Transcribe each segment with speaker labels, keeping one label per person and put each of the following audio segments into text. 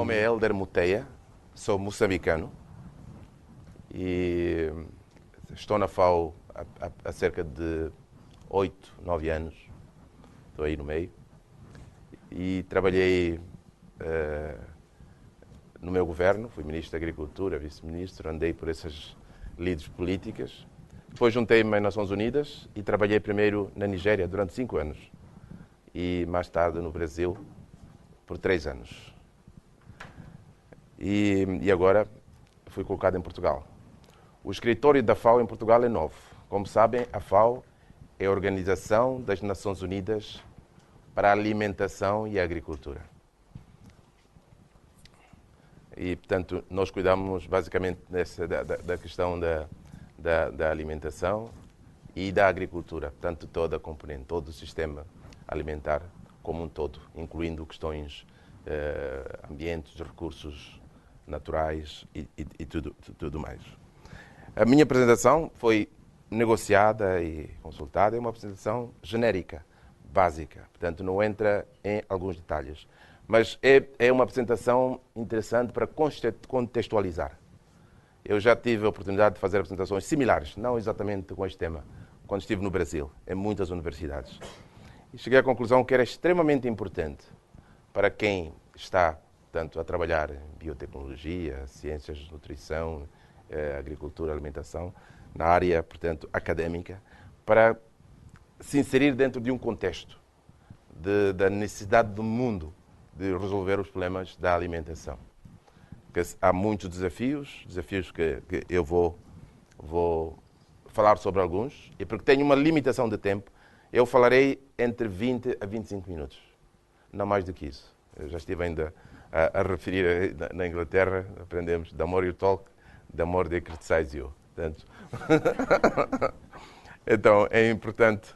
Speaker 1: nome é Helder Muteia, sou moçambicano e estou na FAO há cerca de 8, 9 anos. Estou aí no meio. E trabalhei no meu governo, fui ministro da Agricultura, vice-ministro, andei por essas lides políticas. Depois juntei-me às Nações Unidas e trabalhei primeiro na Nigéria durante 5 anos e mais tarde no Brasil por 3 anos. E agora fui colocado em Portugal. O escritório da FAO em Portugal é novo. Como sabem, a FAO é a Organização das Nações Unidas para a Alimentação e a Agricultura. E, portanto, nós cuidamos basicamente da questão da alimentação e da agricultura. Portanto, toda a componente, todo o sistema alimentar como um todo, incluindo questões ambientes, recursos naturais e tudo mais. A minha apresentação foi negociada e consultada, é uma apresentação genérica, básica, portanto não entra em alguns detalhes. Mas é uma apresentação interessante para contextualizar. Eu já tive a oportunidade de fazer apresentações similares, não exatamente com este tema, quando estive no Brasil, em muitas universidades. E cheguei à conclusão que era extremamente importante para quem está, tanto a trabalhar em biotecnologia, ciências de nutrição, agricultura, alimentação, na área, portanto, académica, para se inserir dentro de um contexto da necessidade do mundo de resolver os problemas da alimentação. Porque há muitos desafios que eu vou falar sobre alguns, e porque tenho uma limitação de tempo, eu falarei entre 20 a 25 minutos, não mais do que isso. Eu já estive ainda a referir na Inglaterra, aprendemos the more you talk, the more they criticize you. Portanto, então é importante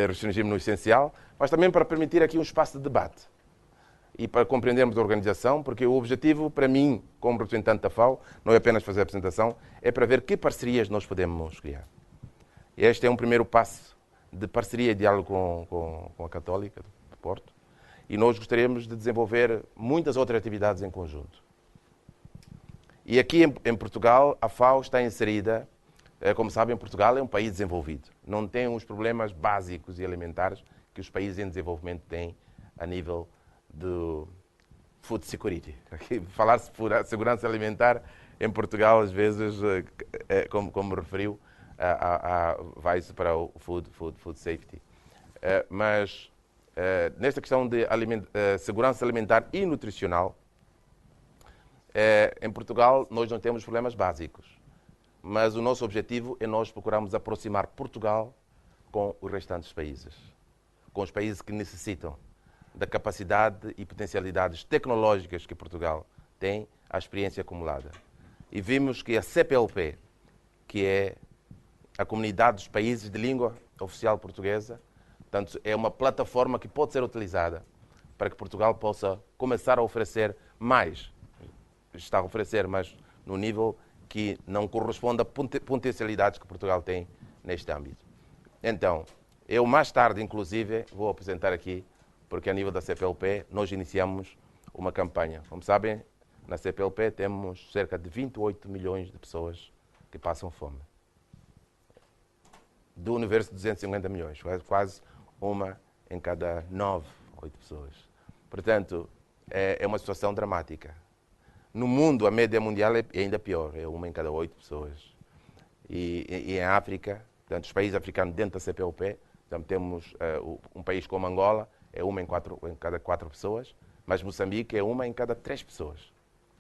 Speaker 1: restringir-me no essencial, mas também para permitir aqui um espaço de debate e para compreendermos a organização, porque o objetivo, para mim, como representante da FAO, não é apenas fazer a apresentação, é para ver que parcerias nós podemos criar. E este é um primeiro passo de parceria e diálogo com a Católica de Porto, e nós gostaríamos de desenvolver muitas outras atividades em conjunto. E aqui em Portugal, a FAO está inserida, como sabem, Portugal é um país desenvolvido. Não tem os problemas básicos e alimentares que os países em desenvolvimento têm a nível de food security. Falar-se por segurança alimentar em Portugal, às vezes, como referiu, vai-se para o food safety. Mas nesta questão de segurança alimentar e nutricional, em Portugal nós não temos problemas básicos, mas o nosso objetivo é nós procurarmos aproximar Portugal com os restantes países, com os países que necessitam da capacidade e potencialidades tecnológicas que Portugal tem, a experiência acumulada. E vimos que a CPLP, que é a Comunidade dos Países de Língua Oficial Portuguesa, portanto, é uma plataforma que pode ser utilizada para que Portugal possa começar a oferecer mais. Está a oferecer, mas no nível que não corresponde a potencialidades que Portugal tem neste âmbito. Então, eu mais tarde, inclusive, vou apresentar aqui, porque a nível da CPLP nós iniciamos uma campanha. Como sabem, na CPLP temos cerca de 28 milhões de pessoas que passam fome. Do universo de 250 milhões, quase uma em cada 9, 8 pessoas. Portanto, é uma situação dramática. No mundo, a média mundial é ainda pior, é uma em cada 8 pessoas. E em África, portanto, os países africanos dentro da CPLP, então, temos um país como Angola, é uma em cada 4 pessoas, mas Moçambique é uma em cada 3 pessoas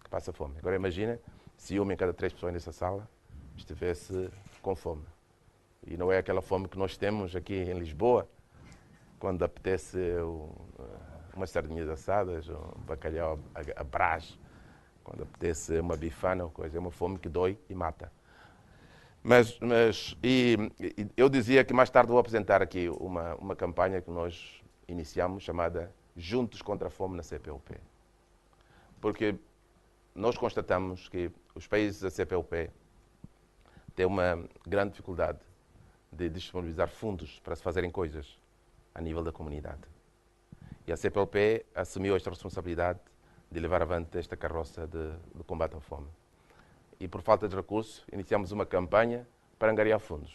Speaker 1: que passa fome. Agora imagina se uma em cada 3 pessoas nessa sala estivesse com fome. E não é aquela fome que nós temos aqui em Lisboa, quando apetece umas sardinhas assadas, um bacalhau à brás, quando apetece uma bifana ou coisa. É uma fome que dói e mata. Mas eu dizia que mais tarde vou apresentar aqui uma campanha que nós iniciamos, chamada Juntos contra a Fome na CPLP. Porque nós constatamos que os países da CPLP têm uma grande dificuldade de disponibilizar fundos para se fazerem coisas a nível da comunidade. E a CPLP assumiu esta responsabilidade de levar avante esta carroça de combate à fome. E por falta de recursos, iniciamos uma campanha para angariar fundos.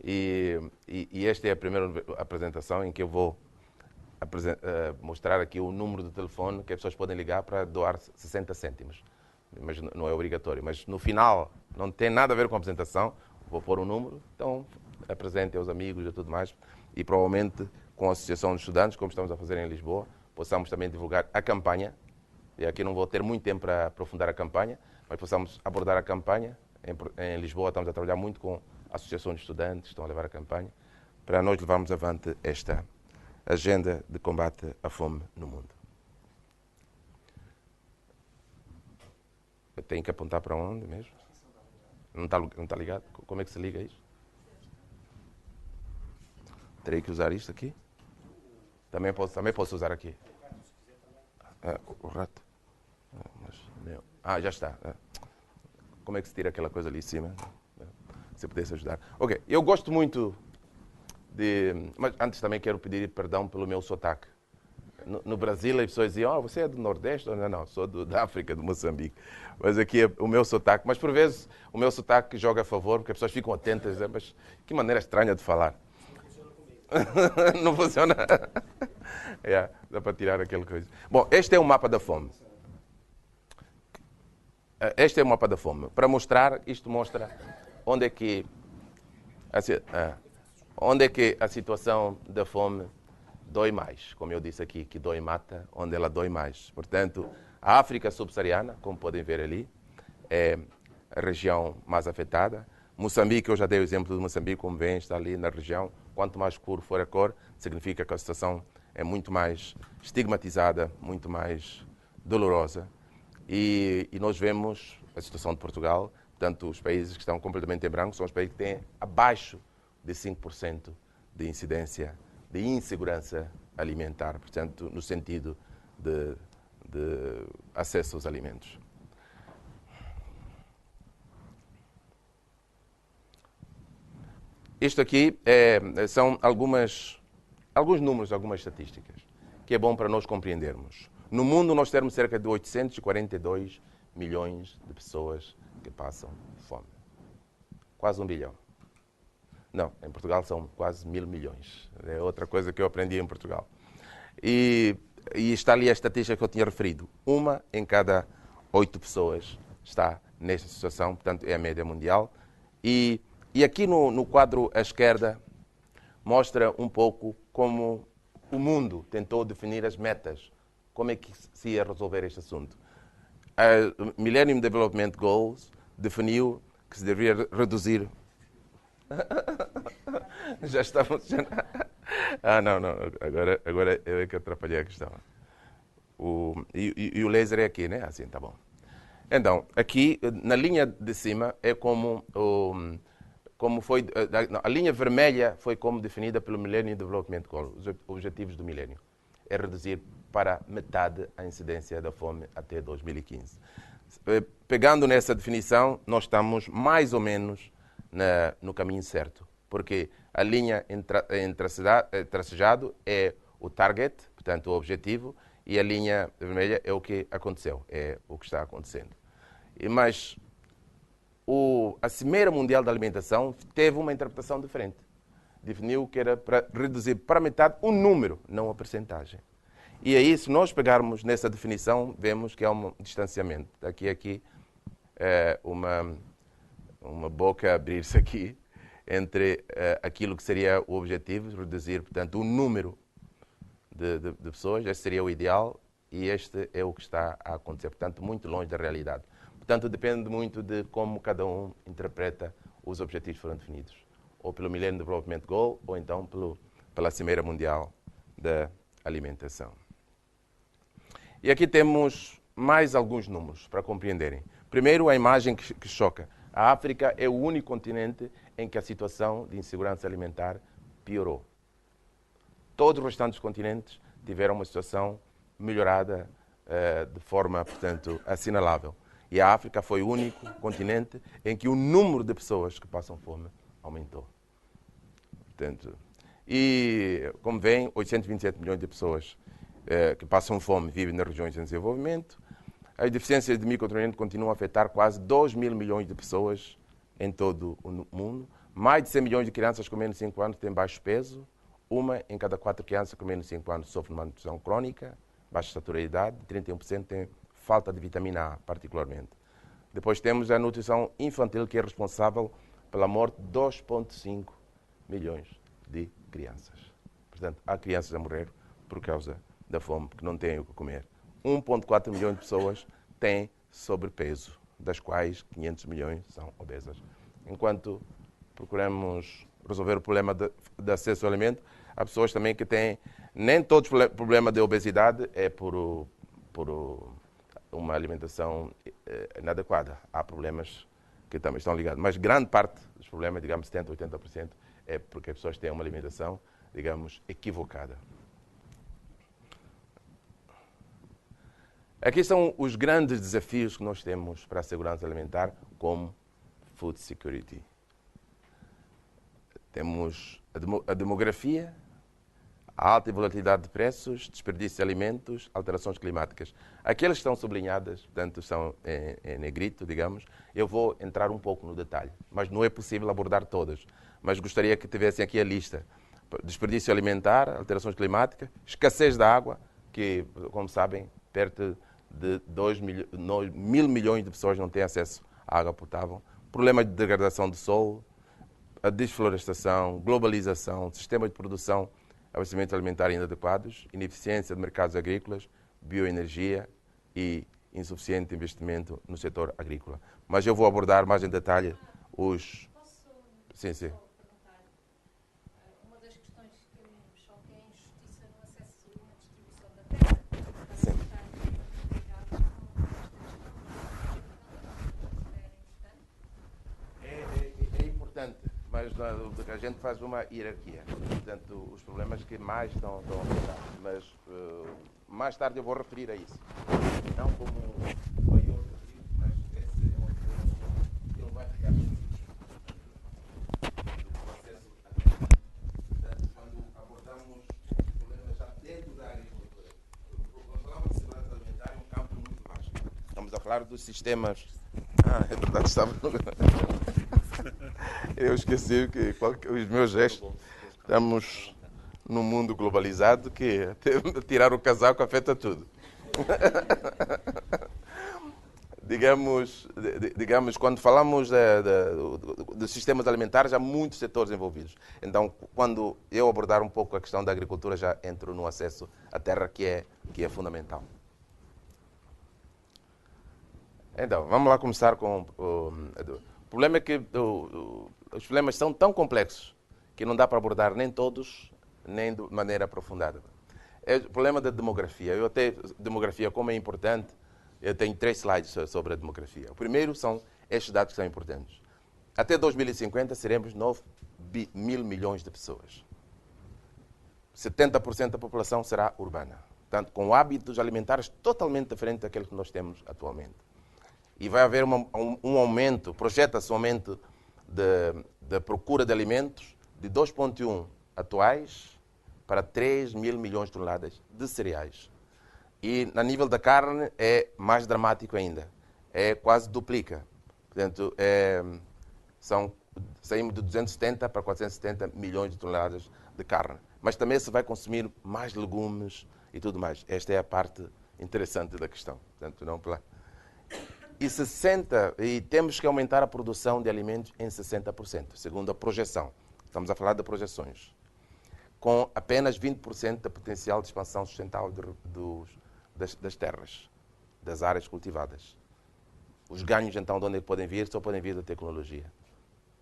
Speaker 1: E esta é a primeira apresentação em que eu vou mostrar aqui o número de telefone que as pessoas podem ligar para doar 60 cêntimos. Mas não é obrigatório. Mas no final, não tem nada a ver com a apresentação, vou pôr um número, então apresentem aos amigos e tudo mais. E provavelmente com a Associação de Estudantes, como estamos a fazer em Lisboa, possamos também divulgar a campanha. E aqui não vou ter muito tempo para aprofundar a campanha, mas possamos abordar a campanha. Em Lisboa estamos a trabalhar muito com a Associação de Estudantes, que estão a levar a campanha, para nós levarmos avante esta agenda de combate à fome no mundo. Eu tenho que apontar para onde mesmo? Não está ligado? Como é que se liga isso? Terei que usar isto aqui? Também posso usar aqui. O rato. Já está. Como é que se tira aquela coisa ali em cima? Se pudesse ajudar. Ok, eu gosto muito de... Mas antes também quero pedir perdão pelo meu sotaque. No Brasil as pessoas diziam, você é do Nordeste? Não, sou da África, do Moçambique. Mas aqui é o meu sotaque. Mas por vezes o meu sotaque joga a favor, porque as pessoas ficam atentas, dizem, mas que maneira estranha de falar. Não funciona. Dá para tirar aquela coisa. Bom, este é o mapa da fome. Este é o mapa da fome. Para mostrar, isto mostra onde é que a situação da fome dói mais. Como eu disse aqui, que dói mata, onde ela dói mais. Portanto, a África subsaariana, como podem ver ali, é a região mais afetada. Moçambique, eu já dei o exemplo de Moçambique, como vem, está ali na região. Quanto mais escuro for a cor, significa que a situação é muito mais estigmatizada, muito mais dolorosa. E nós vemos a situação de Portugal, portanto, os países que estão completamente em branco são os países que têm abaixo de 5% de incidência de insegurança alimentar, portanto, no sentido de acesso aos alimentos. Isto aqui são alguns números, algumas estatísticas, que é bom para nós compreendermos. No mundo, nós temos cerca de 842 milhões de pessoas que passam fome. Quase 1 bilhão. Não, em Portugal são quase 1.000 milhões. É outra coisa que eu aprendi em Portugal. E está ali a estatística que eu tinha referido. 1 em cada 8 pessoas está nesta situação, portanto, é a média mundial. E aqui no quadro à esquerda mostra um pouco como o mundo tentou definir as metas. Como é que se ia resolver este assunto? A Millennium Development Goals definiu que se deveria reduzir... Já está funcionando. Não. Agora eu é que atrapalhei a questão. E o laser é aqui, né? Assim, tá bom. Então, aqui, na linha de cima, é como foi... A linha vermelha foi como definida pelo Millennium Development Goals, os objetivos do milênio. É reduzir para metade a incidência da fome até 2015. Pegando nessa definição, nós estamos mais ou menos no caminho certo, porque a linha tracejado é o target, portanto o objetivo, e a linha vermelha é o que aconteceu, é o que está acontecendo. Mas a Cimeira Mundial da Alimentação teve uma interpretação diferente. Definiu que era para reduzir para metade o número, não a percentagem. E aí, se nós pegarmos nessa definição, vemos que há um distanciamento. Daqui a aqui, uma boca a abrir-se aqui entre aquilo que seria o objetivo, reduzir, portanto, o número de pessoas, este seria o ideal, e este é o que está a acontecer, portanto, muito longe da realidade. Portanto, depende muito de como cada um interpreta os objetivos que foram definidos, ou pelo Millennium Development Goal, ou então pela Cimeira Mundial da Alimentação. E aqui temos mais alguns números para compreenderem. Primeiro, a imagem que choca. A África é o único continente em que a situação de insegurança alimentar piorou. Todos os restantes continentes tiveram uma situação melhorada de forma, portanto, assinalável. E a África foi o único continente em que o número de pessoas que passam fome aumentou. Portanto, e, como veem, 827 milhões de pessoas que passam fome vivem nas regiões em desenvolvimento. As deficiências de micronutrientes continuam a afetar quase 2 mil milhões de pessoas em todo o mundo. Mais de 100 milhões de crianças com menos de 5 anos têm baixo peso. Uma em cada 4 crianças com menos de 5 anos sofre de malnutrição crónica, baixa saturalidade, 31% tem falta de vitamina A, particularmente. Depois temos a nutrição infantil, que é responsável pela morte de 2,5 milhões de crianças. Portanto, há crianças a morrer por causa da fome, porque não têm o que comer. 1,4 milhões de pessoas têm sobrepeso, das quais 500 milhões são obesas. Enquanto procuramos resolver o problema de acesso ao alimento, há pessoas também que têm, nem todos os problemas de obesidade é por uma alimentação inadequada. Há problemas que também estão ligados, mas grande parte dos problemas, digamos 70%, 80%, é porque as pessoas têm uma alimentação, digamos, equivocada. Aqui são os grandes desafios que nós temos para a segurança alimentar, como food security. Temos a demografia, a alta volatilidade de preços, desperdício de alimentos, alterações climáticas. Aquelas que estão sublinhadas, portanto, são em negrito, digamos. Eu vou entrar um pouco no detalhe, mas não é possível abordar todas. Mas gostaria que tivessem aqui a lista. Desperdício alimentar, alterações climáticas, escassez da água, que, como sabem, perto de 1.000 milhões de pessoas não têm acesso à água potável, problemas de degradação do solo, a desflorestação, globalização, sistemas de produção, abastecimento alimentar inadequados, ineficiência de mercados agrícolas, bioenergia e insuficiente investimento no setor agrícola. Mas eu vou abordar mais em detalhe os...
Speaker 2: Posso
Speaker 1: Sim, sim.
Speaker 2: só perguntar? Uma das questões que me choca é a injustiça no acesso e na distribuição da terra.
Speaker 1: Sim. É importante, mas a gente faz uma hierarquia. Portanto, os problemas que mais estão a afetar. Mas mais tarde eu vou referir a isso. Não como foi eu referi, mas esse é um problema que não vai ficar do processo alimentar. Portanto, quando abordamos os problemas já dentro da agricultura, quando falamos de segurança alimentar, é um campo muito vasto. Estamos a falar dos sistemas. É verdade, estava. Eu esqueci que os meus gestos. Estamos num mundo globalizado que até tirar o casaco afeta tudo. digamos, quando falamos de sistemas alimentares, há muitos setores envolvidos. Então, quando eu abordar um pouco a questão da agricultura, já entro no acesso à terra, que é fundamental. Então, vamos lá começar com... O problema é que os problemas são tão complexos que não dá para abordar nem todos, nem de maneira aprofundada. É o problema da demografia. Demografia, como é importante, eu tenho 3 slides sobre a demografia. O primeiro são estes dados que são importantes. Até 2050 seremos 9 mil milhões de pessoas. 70% da população será urbana. Portanto, com hábitos alimentares totalmente diferentes daqueles que nós temos atualmente. E vai haver um aumento, projeta-se um aumento da procura de alimentos de 2,1 atuais para 3 mil milhões de toneladas de cereais. E, a nível da carne, é mais dramático ainda. Quase duplica. Portanto, saímos de 270 para 470 milhões de toneladas de carne. Mas também se vai consumir mais legumes e tudo mais. Esta é a parte interessante da questão. Portanto, não pela... E temos que aumentar a produção de alimentos em 60%, segundo a projeção. Estamos a falar de projeções. Com apenas 20% da potencial de expansão sustentável das terras, das áreas cultivadas. Os ganhos, então, de onde podem vir? Só podem vir da tecnologia.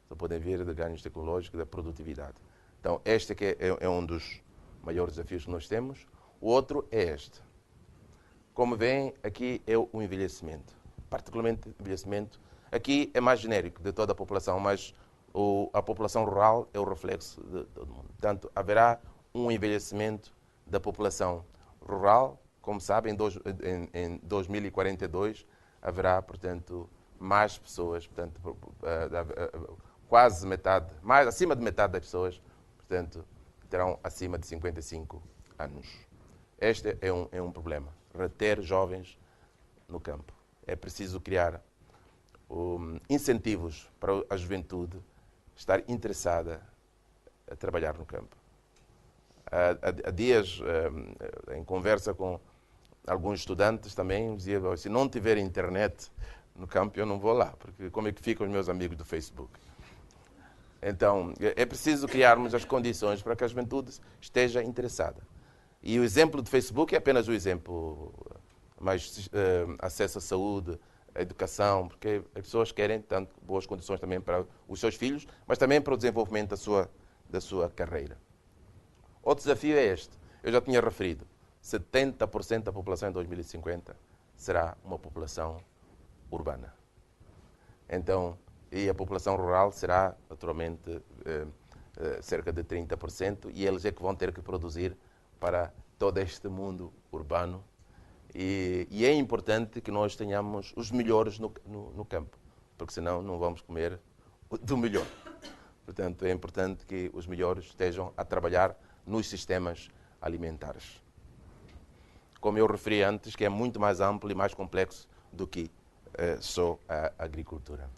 Speaker 1: Só podem vir de ganhos tecnológicos, da produtividade. Então, este aqui é um dos maiores desafios que nós temos. O outro é este. Como veem, aqui é o envelhecimento. Particularmente envelhecimento. Aqui é mais genérico de toda a população, mas a população rural é o reflexo de todo mundo. Portanto, haverá um envelhecimento da população rural. Como sabem, em 2042 haverá, portanto, mais pessoas, portanto, quase metade, acima de metade das pessoas, portanto, terão acima de 55 anos. Este é um problema. Reter jovens no campo. É preciso criar incentivos para a juventude estar interessada a trabalhar no campo. Há dias, em conversa com alguns estudantes também, dizia, se não tiver internet no campo, eu não vou lá, porque como é que ficam os meus amigos do Facebook? Então, é preciso criarmos as condições para que a juventude esteja interessada. E o exemplo do Facebook é apenas o exemplo, mais acesso à saúde, à educação, porque as pessoas querem tanto boas condições também para os seus filhos, mas também para o desenvolvimento da sua carreira. Outro desafio é este. Eu já tinha referido, 70% da população em 2050 será uma população urbana. Então, e a população rural será, naturalmente, cerca de 30%, e eles é que vão ter que produzir para todo este mundo urbano. E é importante que nós tenhamos os melhores no campo, porque senão não vamos comer do melhor. Portanto, é importante que os melhores estejam a trabalhar nos sistemas alimentares. Como eu referi antes, que é muito mais amplo e mais complexo do que só a agricultura.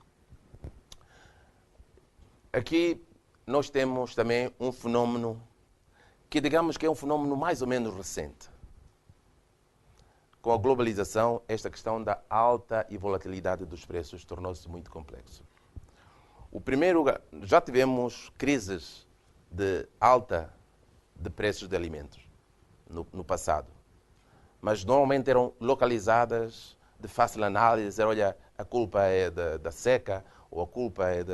Speaker 1: Aqui nós temos também um fenómeno que, digamos que é um fenómeno mais ou menos recente. Com a globalização, esta questão da alta e volatilidade dos preços tornou-se muito complexo. O primeiro, já tivemos crises de alta de preços de alimentos no passado, mas normalmente eram localizadas de fácil análise. Olha, a culpa é da seca, ou a culpa é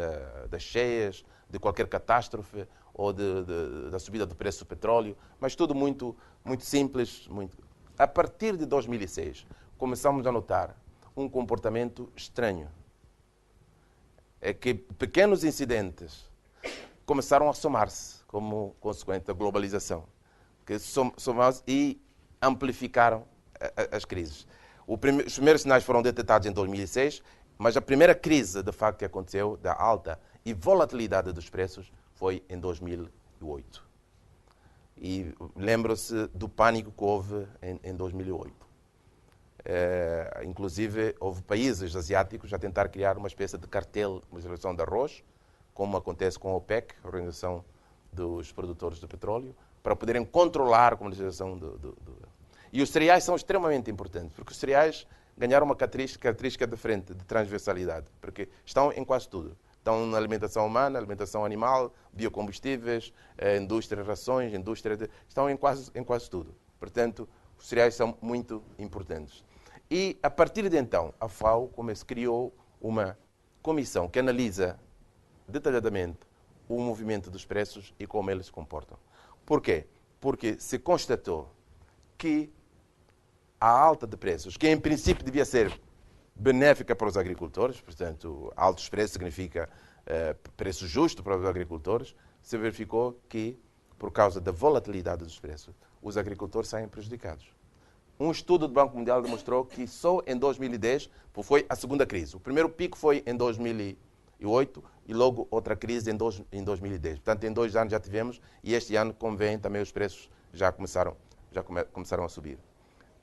Speaker 1: das cheias, de qualquer catástrofe, ou da subida do preço do petróleo, mas tudo muito, muito simples. A partir de 2006, começamos a notar um comportamento estranho. É que pequenos incidentes começaram a somar-se como consequência da globalização, que somaram-se e amplificaram as crises. Os primeiros sinais foram detectados em 2006, mas a primeira crise, de facto, que aconteceu, da alta e volatilidade dos preços, foi em 2008. E lembro-se do pânico que houve em 2008. Inclusive, houve países asiáticos a tentar criar uma espécie de cartel de comercialização de arroz, como acontece com a OPEC, a Organização dos Produtores de Petróleo, para poderem controlar a comercialização E os cereais são extremamente importantes, porque os cereais ganharam uma característica diferente de transversalidade, porque estão em quase tudo. Estão na alimentação humana, alimentação animal, biocombustíveis, indústria de rações, estão em quase tudo. Portanto, os cereais são muito importantes. E, a partir de então, a FAO criou uma comissão que analisa detalhadamente o movimento dos preços e como eles se comportam. Por quê? Porque se constatou que a alta de preços, que em princípio devia ser benéfica para os agricultores, portanto, altos preços significa preço justo para os agricultores, se verificou que, por causa da volatilidade dos preços, os agricultores saem prejudicados. Um estudo do Banco Mundial demonstrou que só em 2010 foi a segunda crise. O primeiro pico foi em 2008 e logo outra crise em 2010. Portanto, em 2 anos já tivemos, e este ano, como veem, também os preços já começaram a subir.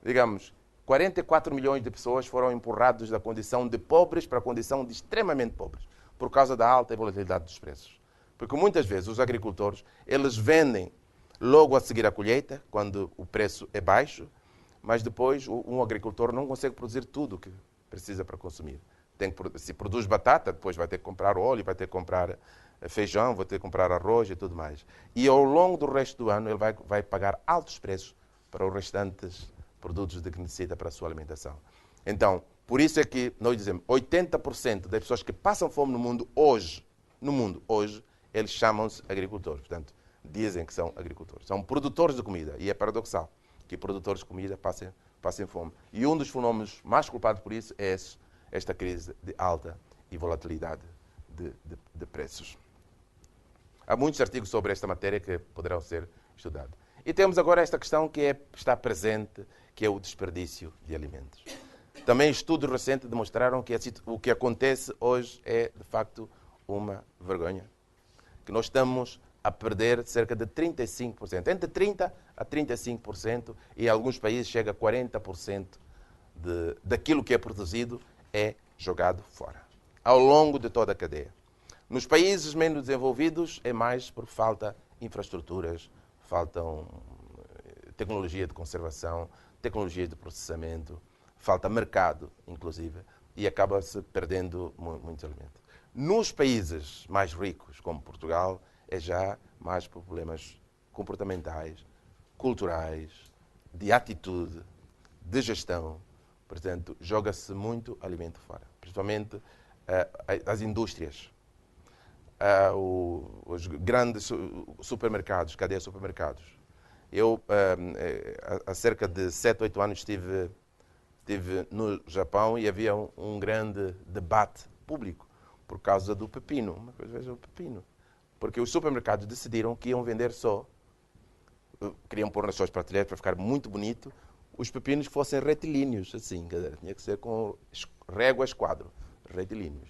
Speaker 1: Digamos, 44 milhões de pessoas foram empurradas da condição de pobres para a condição de extremamente pobres, por causa da alta volatilidade dos preços. Porque muitas vezes os agricultores, eles vendem logo a seguir a colheita, quando o preço é baixo, mas depois um agricultor não consegue produzir tudo o que precisa para consumir. Se produz batata, depois vai ter que comprar óleo, vai ter que comprar feijão, vai ter que comprar arroz e tudo mais. E ao longo do resto do ano ele vai pagar altos preços para os restantes produtos de que necessita para a sua alimentação. Então, por isso é que nós dizemos 80% das pessoas que passam fome no mundo hoje, eles chamam-se agricultores. Portanto, dizem que são agricultores. São produtores de comida. E é paradoxal que produtores de comida passem fome. E um dos fenómenos mais culpados por isso é esta crise de alta e volatilidade de preços. Há muitos artigos sobre esta matéria que poderão ser estudados. E temos agora esta questão que está presente, que é o desperdício de alimentos. Também estudos recentes demonstraram que o que acontece hoje é, de facto, uma vergonha. Que nós estamos a perder cerca de 35%. Entre 30% a 35%, e em alguns países chega a 40% daquilo que é produzido é jogado fora, ao longo de toda a cadeia. Nos países menos desenvolvidos é mais por falta de infraestruturas, faltam tecnologia de conservação, tecnologia de processamento, falta mercado, inclusive, e acaba-se perdendo muitos alimentos. Nos países mais ricos, como Portugal, é já mais por problemas comportamentais, culturais, de atitude, de gestão. Portanto, joga-se muito alimento fora, principalmente as indústrias. Os grandes supermercados, cadeias de supermercados. Eu, há cerca de 7, 8 anos, estive no Japão e havia um grande debate público por causa do pepino. Uma coisa, veja o pepino. Porque os supermercados decidiram que iam vender só, queriam pôr nas suas prateleiras para ficar muito bonito, os pepinos que fossem retilíneos, assim, tinha que ser com réguas quadro, retilíneos.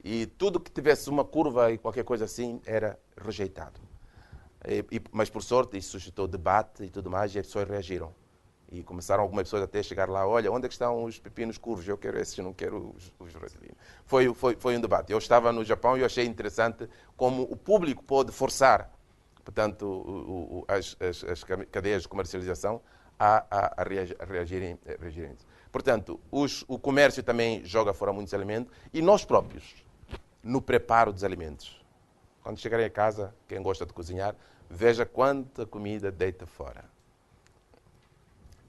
Speaker 1: E tudo que tivesse uma curva e qualquer coisa assim era rejeitado. Mas, por sorte, isso suscitou debate e tudo mais, e as pessoas reagiram. E começaram algumas pessoas até a chegar lá, olha, onde é que estão os pepinos curvos? Eu quero esses, eu não quero os retilíneos. Foi um debate. Eu estava no Japão e eu achei interessante como o público pôde forçar, portanto, as cadeias de comercialização a reagirem. Portanto, o comércio também joga fora muitos alimentos e nós próprios, no preparo dos alimentos. Quando chegarem a casa, quem gosta de cozinhar, veja quanta comida deita fora.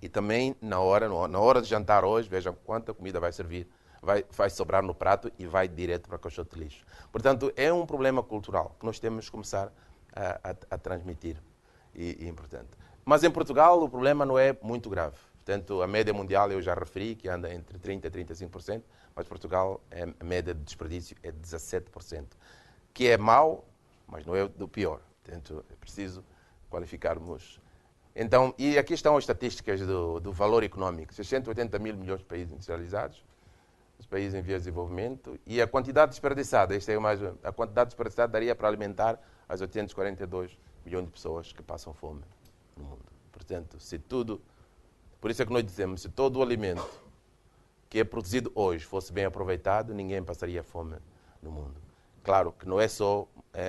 Speaker 1: E também, na hora de jantar hoje, vejam quanta comida vai servir, vai sobrar no prato e vai direto para o caixote de lixo. Portanto, é um problema cultural que nós temos que começar a transmitir. E importante. Mas em Portugal o problema não é muito grave. Portanto, a média mundial eu já referi, que anda entre 30% e 35%, mas Portugal, a média de desperdício é 17%, que é mau, mas não é do pior. Portanto, é preciso qualificarmos. Então, e aqui estão as estatísticas do valor econômico. 680 mil milhões de países industrializados, os países em vias de desenvolvimento, e a quantidade desperdiçada, a quantidade desperdiçada daria para alimentar as 842 milhões de pessoas que passam fome no mundo. Portanto, por isso é que nós dizemos, se todo o alimento que é produzido hoje fosse bem aproveitado, ninguém passaria fome no mundo. Claro que não é só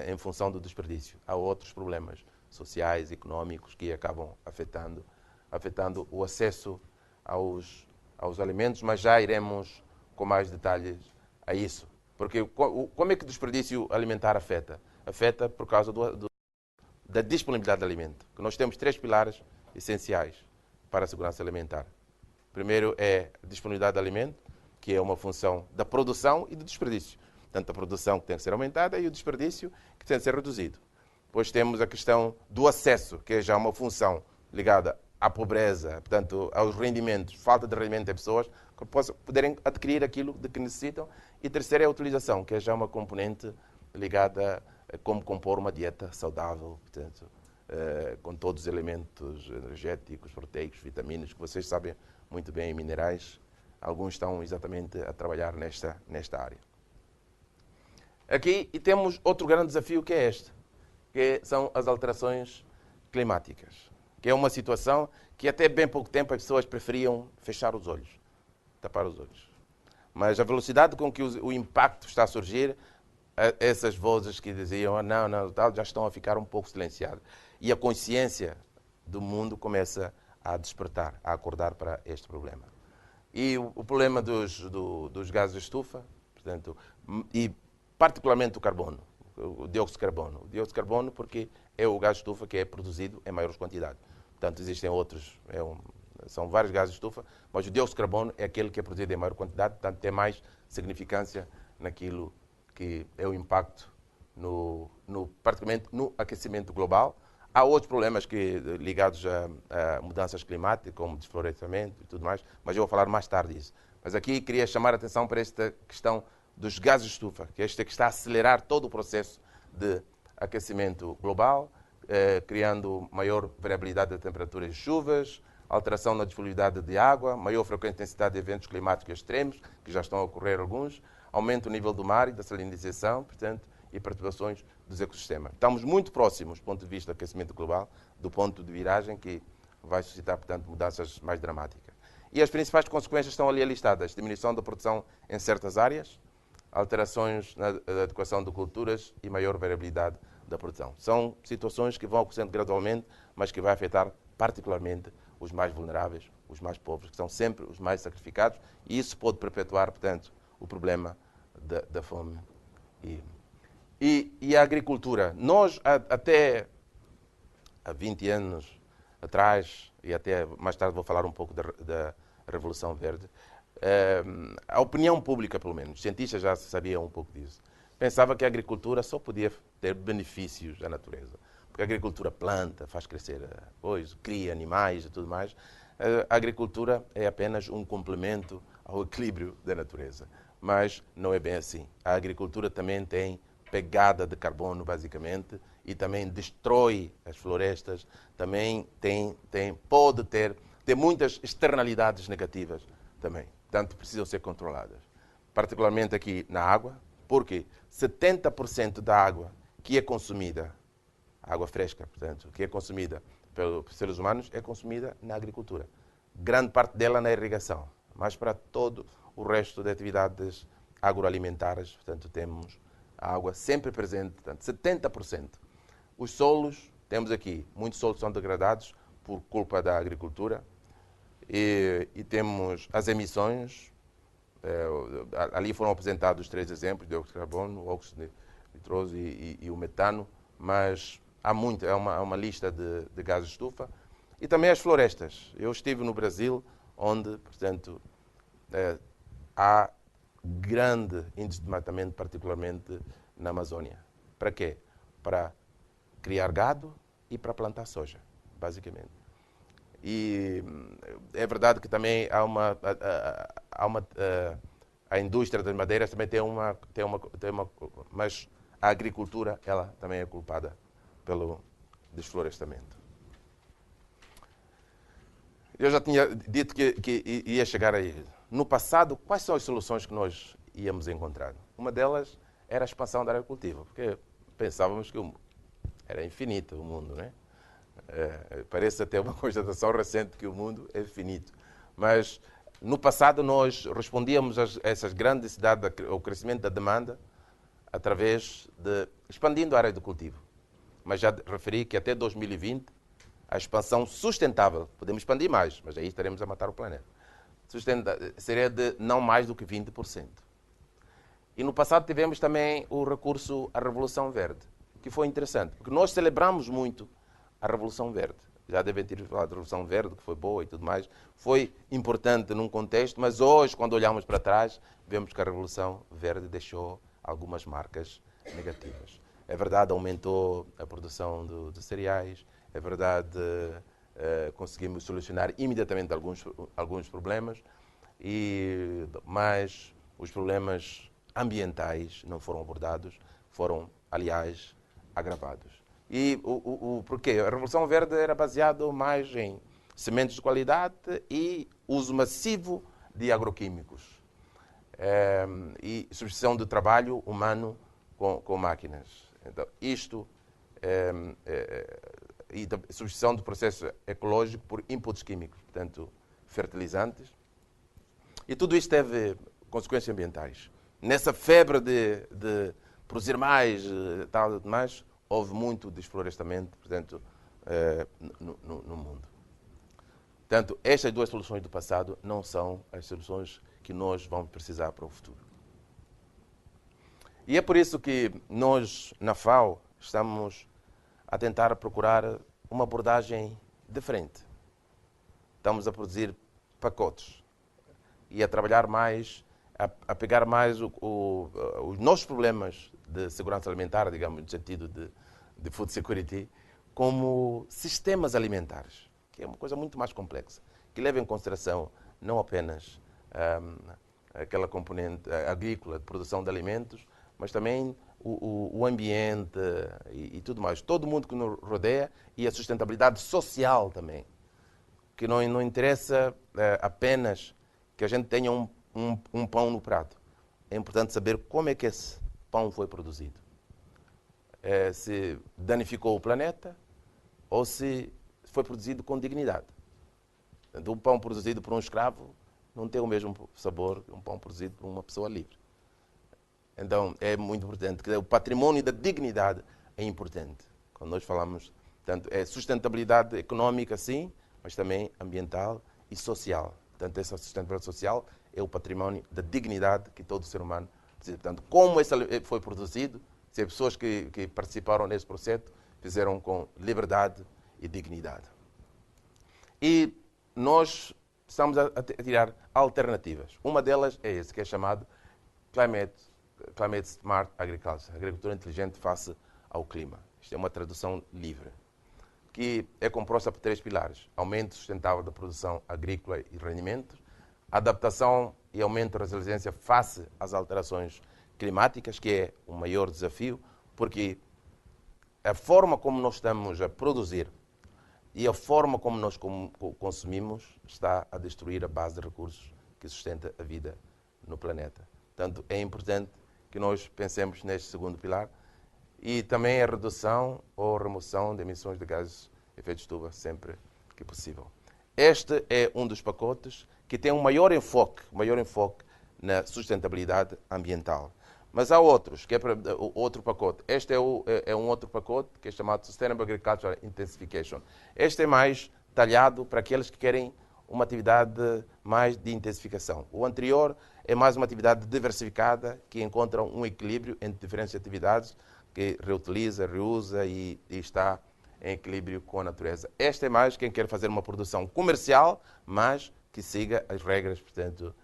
Speaker 1: em função do desperdício, há outros problemas sociais, económicos, que acabam afetando o acesso aos alimentos, mas já iremos com mais detalhes a isso. Porque como é que o desperdício alimentar afeta? Afeta por causa da disponibilidade de alimento. Que nós temos 3 pilares essenciais para a segurança alimentar. Primeiro é a disponibilidade de alimento, que é uma função da produção e do desperdício. Tanto a produção que tem que ser aumentada e o desperdício que tem que ser reduzido. Depois temos a questão do acesso, que é já uma função ligada à pobreza, portanto, aos rendimentos, falta de rendimento de pessoas que poderem adquirir aquilo de que necessitam. E terceiro é a utilização, que é já uma componente ligada a como compor uma dieta saudável, portanto, com todos os elementos energéticos, proteicos, vitaminas, que vocês sabem muito bem, minerais. Alguns estão exatamente a trabalhar nesta área. Aqui temos outro grande desafio, que é este, que são as alterações climáticas, que é uma situação que até bem pouco tempo as pessoas preferiam fechar os olhos, tapar os olhos. Mas a velocidade com que o impacto está a surgir, essas vozes que diziam não, já estão a ficar um pouco silenciadas. E a consciência do mundo começa a despertar, a acordar para este problema. E o problema dos gases de estufa, portanto, e particularmente o carbono, o dióxido de carbono. O dióxido de carbono porque é o gás de estufa que é produzido em maiores quantidades. Portanto, existem outros, são vários gases de estufa, mas o dióxido de carbono é aquele que é produzido em maior quantidade, portanto, tem mais significância naquilo que é o impacto, praticamente no aquecimento global. Há outros problemas ligados a mudanças climáticas, como desflorestamento e tudo mais, mas eu vou falar mais tarde disso. Mas aqui queria chamar a atenção para esta questão dos gases de estufa, que que está a acelerar todo o processo de aquecimento global, criando maior variabilidade de temperaturas e chuvas, alteração na disponibilidade de água, maior frequência e intensidade de eventos climáticos extremos, que já estão a ocorrer alguns, aumento do nível do mar e da salinização, portanto, e perturbações dos ecossistemas. Estamos muito próximos, do ponto de vista do aquecimento global, do ponto de viragem que vai suscitar, portanto, mudanças mais dramáticas. E as principais consequências estão ali listadas: diminuição da produção em certas áreas, alterações na adequação de culturas e maior variabilidade da produção. São situações que vão acontecendo gradualmente, mas que vai afetar particularmente os mais vulneráveis, os mais pobres, que são sempre os mais sacrificados, e isso pode perpetuar, portanto, o problema da fome. E a agricultura. Nós, até há 20 anos atrás, e até mais tarde vou falar um pouco da Revolução Verde, a opinião pública, pelo menos, os cientistas já sabiam um pouco disso, pensava que a agricultura só podia ter benefícios à natureza. Porque a agricultura planta, faz crescer coisas, cria animais e tudo mais. A agricultura é apenas um complemento ao equilíbrio da natureza. Mas não é bem assim. A agricultura também tem pegada de carbono, basicamente, e também destrói as florestas, também pode ter muitas externalidades negativas também. Portanto, precisam ser controladas. Particularmente aqui na água, porque 70% da água que é consumida, água fresca, portanto, que é consumida pelos seres humanos, é consumida na agricultura. Grande parte dela na irrigação, mas para todo o resto de atividades agroalimentares, portanto, temos a água sempre presente, portanto, 70%. Os solos, temos aqui, muitos solos são degradados por culpa da agricultura, e temos as emissões. Ali foram apresentados 3 exemplos: dióxido de carbono, o óxido nitroso e o metano, mas há muito, é uma lista de gases de estufa. E também as florestas. Eu estive no Brasil, onde, portanto, há grande índice de desmatamento, particularmente na Amazônia. Para quê? Para criar gado e para plantar soja, basicamente. E é verdade que também a indústria das madeiras também tem uma, mas a agricultura, ela também é culpada pelo desflorestamento. Eu já tinha dito que ia chegar aí. No passado, quais são as soluções que nós íamos encontrar? Uma delas era a expansão da área cultiva, porque pensávamos que era infinito o mundo, né? Parece até uma constatação recente que o mundo é finito. Mas no passado nós respondíamos a essas grandes necessidades, ao crescimento da demanda, através de expandindo a área de cultivo. Mas já referi que até 2020 a expansão sustentável, podemos expandir mais, mas aí estaremos a matar o planeta, seria de não mais do que 20%. E no passado tivemos também o recurso à Revolução Verde, que foi interessante, porque nós celebramos muito a Revolução Verde. Já devem ter falado da Revolução Verde, que foi boa e tudo mais. Foi importante num contexto, mas hoje, quando olhamos para trás, vemos que a Revolução Verde deixou algumas marcas negativas. É verdade, aumentou a produção de cereais, é verdade, conseguimos solucionar imediatamente alguns problemas, mas os problemas ambientais não foram abordados, foram, aliás, agravados. E o porquê? A Revolução Verde era baseada mais em sementes de qualidade e uso massivo de agroquímicos. E substituição do trabalho humano com máquinas. Então, isto e substituição do processo ecológico por inputs químicos, portanto, fertilizantes. E tudo isto teve consequências ambientais. Nessa febre de produzir mais, tal e demais, houve muito desflorestamento, portanto, no mundo. Portanto, estas duas soluções do passado não são as soluções que nós vamos precisar para o futuro. E é por isso que nós, na FAO, estamos a tentar procurar uma abordagem diferente. Estamos a produzir pacotes e a trabalhar mais, a pegar mais os nossos problemas de segurança alimentar, digamos, no sentido de food security, como sistemas alimentares, que é uma coisa muito mais complexa, que leva em consideração não apenas aquela componente agrícola de produção de alimentos, mas também o ambiente e tudo mais. Todo mundo que nos rodeia e a sustentabilidade social também. Que não interessa apenas que a gente tenha um pão no prato. É importante saber como é que esse pão foi produzido. se danificou o planeta ou se foi produzido com dignidade. Um pão produzido por um escravo não tem o mesmo sabor que um pão produzido por uma pessoa livre. Então, é muito importante. O património da dignidade é importante. Quando nós falamos, portanto, é sustentabilidade económica, sim, mas também ambiental e social. Portanto, essa sustentabilidade social é o património da dignidade que todo ser humano precisa. Portanto, como esse foi produzido, se as pessoas que participaram nesse processo fizeram com liberdade e dignidade. E nós estamos a tirar alternativas. Uma delas é esse, que é chamado Climate Smart Agriculture, agricultura inteligente face ao clima. Isto é uma tradução livre, que é composta por 3 pilares: aumento sustentável da produção agrícola e rendimentos, adaptação e aumento da resiliência face às alterações climáticas, que é o maior desafio, porque a forma como nós estamos a produzir e a forma como nós consumimos está a destruir a base de recursos que sustenta a vida no planeta. Portanto, é importante que nós pensemos neste segundo pilar e também a redução ou remoção de emissões de gases de efeito de estufa sempre que possível. Este é um dos pacotes que tem um maior enfoque na sustentabilidade ambiental. Mas há outros, que é para outro pacote. Este é um outro pacote que é chamado Sustainable Agricultural Intensification. Este é mais talhado para aqueles que querem uma atividade mais de intensificação. O anterior é mais uma atividade diversificada que encontra um equilíbrio entre diferentes atividades, que reutiliza, reusa e está em equilíbrio com a natureza. Este é mais quem quer fazer uma produção comercial, mas que siga as regras, portanto,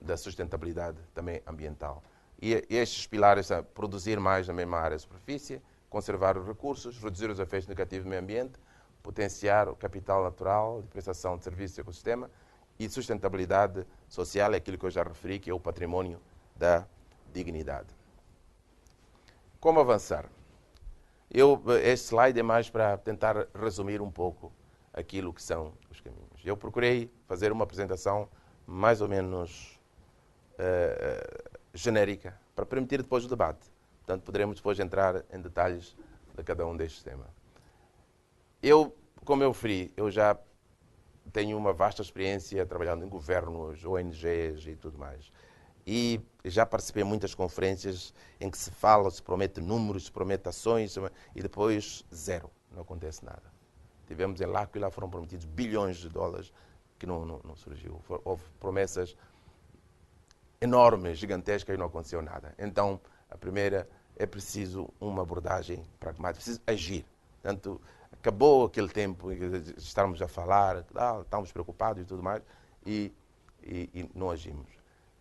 Speaker 1: da sustentabilidade também ambiental. E estes pilares são produzir mais na mesma área de superfície, conservar os recursos, reduzir os efeitos negativos do meio ambiente, potenciar o capital natural de prestação de serviços e ecossistema, e sustentabilidade social é aquilo que eu já referi, que é o património da dignidade. Como avançar? Este slide é mais para tentar resumir um pouco aquilo que são os caminhos. Eu procurei fazer uma apresentação mais ou menos genérica, para permitir depois o debate. Portanto, poderemos depois entrar em detalhes de cada um destes temas. Como eu referi, eu já tenho uma vasta experiência trabalhando em governos, ONGs e tudo mais. E já participei em muitas conferências em que se fala, se promete números, se promete ações e depois zero, não acontece nada. Tivemos em L'Aquila, foram prometidos bilhões de dólares que não surgiu. Houve promessas enormes, gigantescas e não aconteceu nada. Então, a primeira, é preciso uma abordagem pragmática, preciso agir. Portanto, acabou aquele tempo em que estávamos a falar, estávamos preocupados e tudo mais, e não agimos.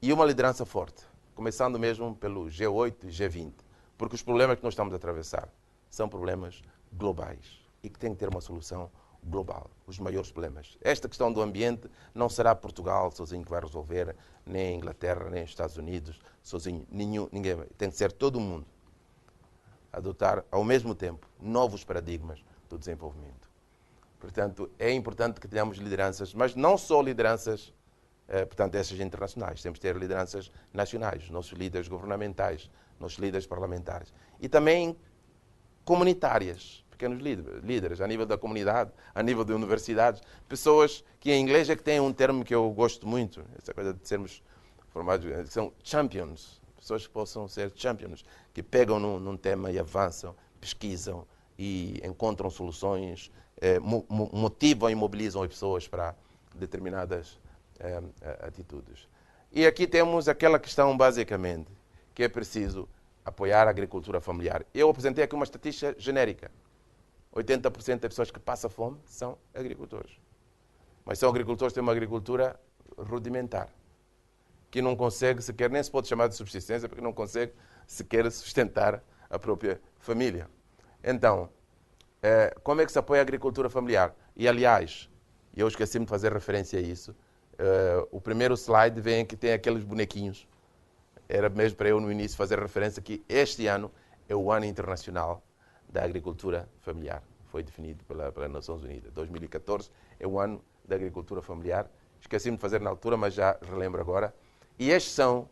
Speaker 1: E uma liderança forte, começando mesmo pelo G8 e G20, porque os problemas que nós estamos a atravessar são problemas globais e que têm que ter uma solução global, os maiores problemas. Esta questão do ambiente não será Portugal sozinho que vai resolver, nem a Inglaterra, nem os Estados Unidos sozinho, ninguém vai. Tem que ser todo mundo adotar ao mesmo tempo novos paradigmas do desenvolvimento. Portanto, é importante que tenhamos lideranças, mas não só lideranças, portanto, essas internacionais. Temos que ter lideranças nacionais, nossos líderes governamentais, nossos líderes parlamentares. E também comunitárias, pequenos líderes, a nível da comunidade, a nível de universidades. Pessoas que em inglês é que têm um termo que eu gosto muito, essa coisa de sermos formados, que são champions. Pessoas que possam ser champions, que pegam num tema e avançam, pesquisam e encontram soluções, motivam e mobilizam as pessoas para determinadas atitudes. E aqui temos aquela questão, basicamente, que é preciso apoiar a agricultura familiar. Eu apresentei aqui uma estatística genérica. 80% das pessoas que passam fome são agricultores. Mas são agricultores que têm uma agricultura rudimentar, que não consegue sequer, nem se pode chamar de subsistência, porque não consegue sequer sustentar a própria família. Então, como é que se apoia a agricultura familiar? E, aliás, eu esqueci-me de fazer referência a isso, o primeiro slide vem que tem aqueles bonequinhos. Era mesmo para eu, no início, fazer referência que este ano é o Ano Internacional da Agricultura Familiar. Foi definido pelas Nações Unidas. 2014 é o Ano da Agricultura Familiar. Esqueci-me de fazer na altura, mas já relembro agora. E estes são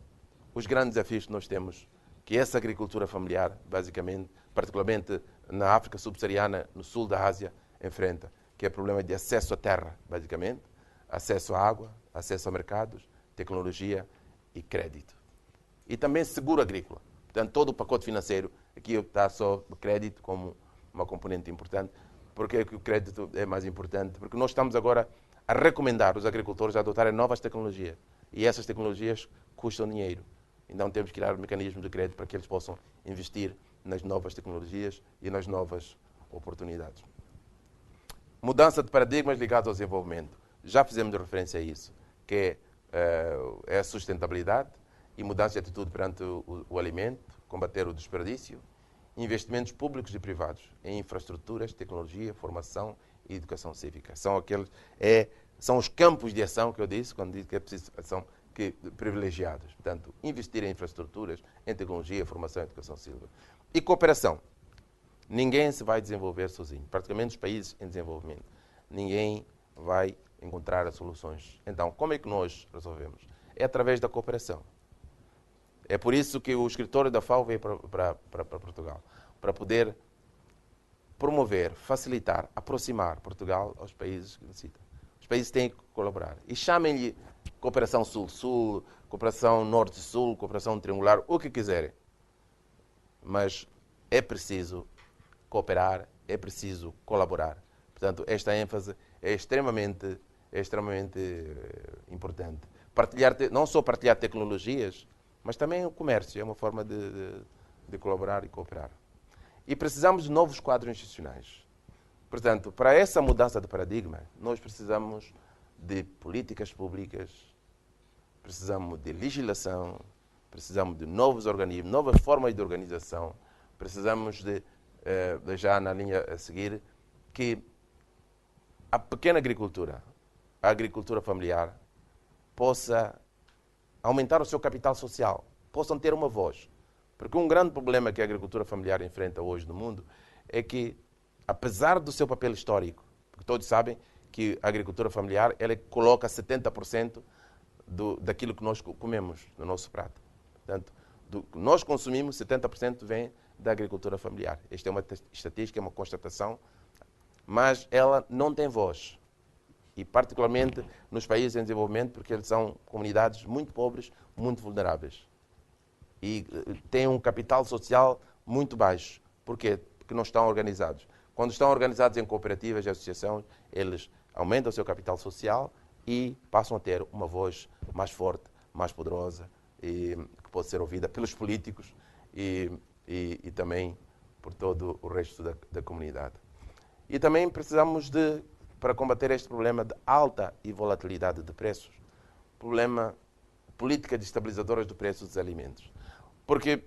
Speaker 1: os grandes desafios que nós temos que essa agricultura familiar, basicamente, particularmente na África subsaariana, no sul da Ásia, enfrenta, que é o problema de acesso à terra, basicamente, acesso à água, acesso a mercados, tecnologia e crédito. E também seguro agrícola. Portanto, todo o pacote financeiro, aqui está só o crédito como uma componente importante. Porque o crédito é mais importante? Porque nós estamos agora a recomendar os agricultores a adotarem novas tecnologias. E essas tecnologias custam dinheiro. Então temos que criar mecanismos de crédito para que eles possam investir nas novas tecnologias e nas novas oportunidades. Mudança de paradigmas ligados ao desenvolvimento. Já fizemos referência a isso, que é a sustentabilidade e mudança de atitude perante o alimento, combater o desperdício, investimentos públicos e privados em infraestruturas, tecnologia, formação e educação cívica. São os campos de ação que eu disse, quando disse que é preciso ação privilegiados. Portanto, investir em infraestruturas, em tecnologia, formação e educação cívica. E cooperação. Ninguém se vai desenvolver sozinho, praticamente os países em desenvolvimento. Ninguém vai encontrar as soluções. Então, como é que nós resolvemos? É através da cooperação. É por isso que o escritório da FAO veio para Portugal, para poder promover, facilitar, aproximar Portugal aos países que necessitam. Os países têm que colaborar. E chamem-lhe cooperação sul-sul, cooperação norte-sul, cooperação triangular, o que quiserem. Mas é preciso cooperar, é preciso colaborar. Portanto, esta ênfase é extremamente importante. Não só partilhar tecnologias, mas também o comércio é uma forma de colaborar e cooperar. E precisamos de novos quadros institucionais. Portanto, para essa mudança de paradigma, nós precisamos de políticas públicas, precisamos de legislação, precisamos de novos organismos, novas formas de organização, precisamos de, já na linha a seguir, que a pequena agricultura, a agricultura familiar, possa aumentar o seu capital social, possam ter uma voz. Porque um grande problema que a agricultura familiar enfrenta hoje no mundo é que, apesar do seu papel histórico, porque todos sabem que a agricultura familiar ela coloca 70% daquilo que nós comemos no nosso prato. Portanto, do que nós consumimos, 70% vem da agricultura familiar. Esta é uma estatística, é uma constatação, mas ela não tem voz. E particularmente nos países em desenvolvimento, porque eles são comunidades muito pobres, muito vulneráveis. E têm um capital social muito baixo. Porquê? Porque não estão organizados. Quando estão organizados em cooperativas e associações, eles aumentam o seu capital social e passam a ter uma voz mais forte, mais poderosa, e que pode ser ouvida pelos políticos e também por todo o resto da comunidade. E também precisamos para combater este problema de alta e volatilidade de preços, problema políticas estabilizadoras do preço dos alimentos. Porque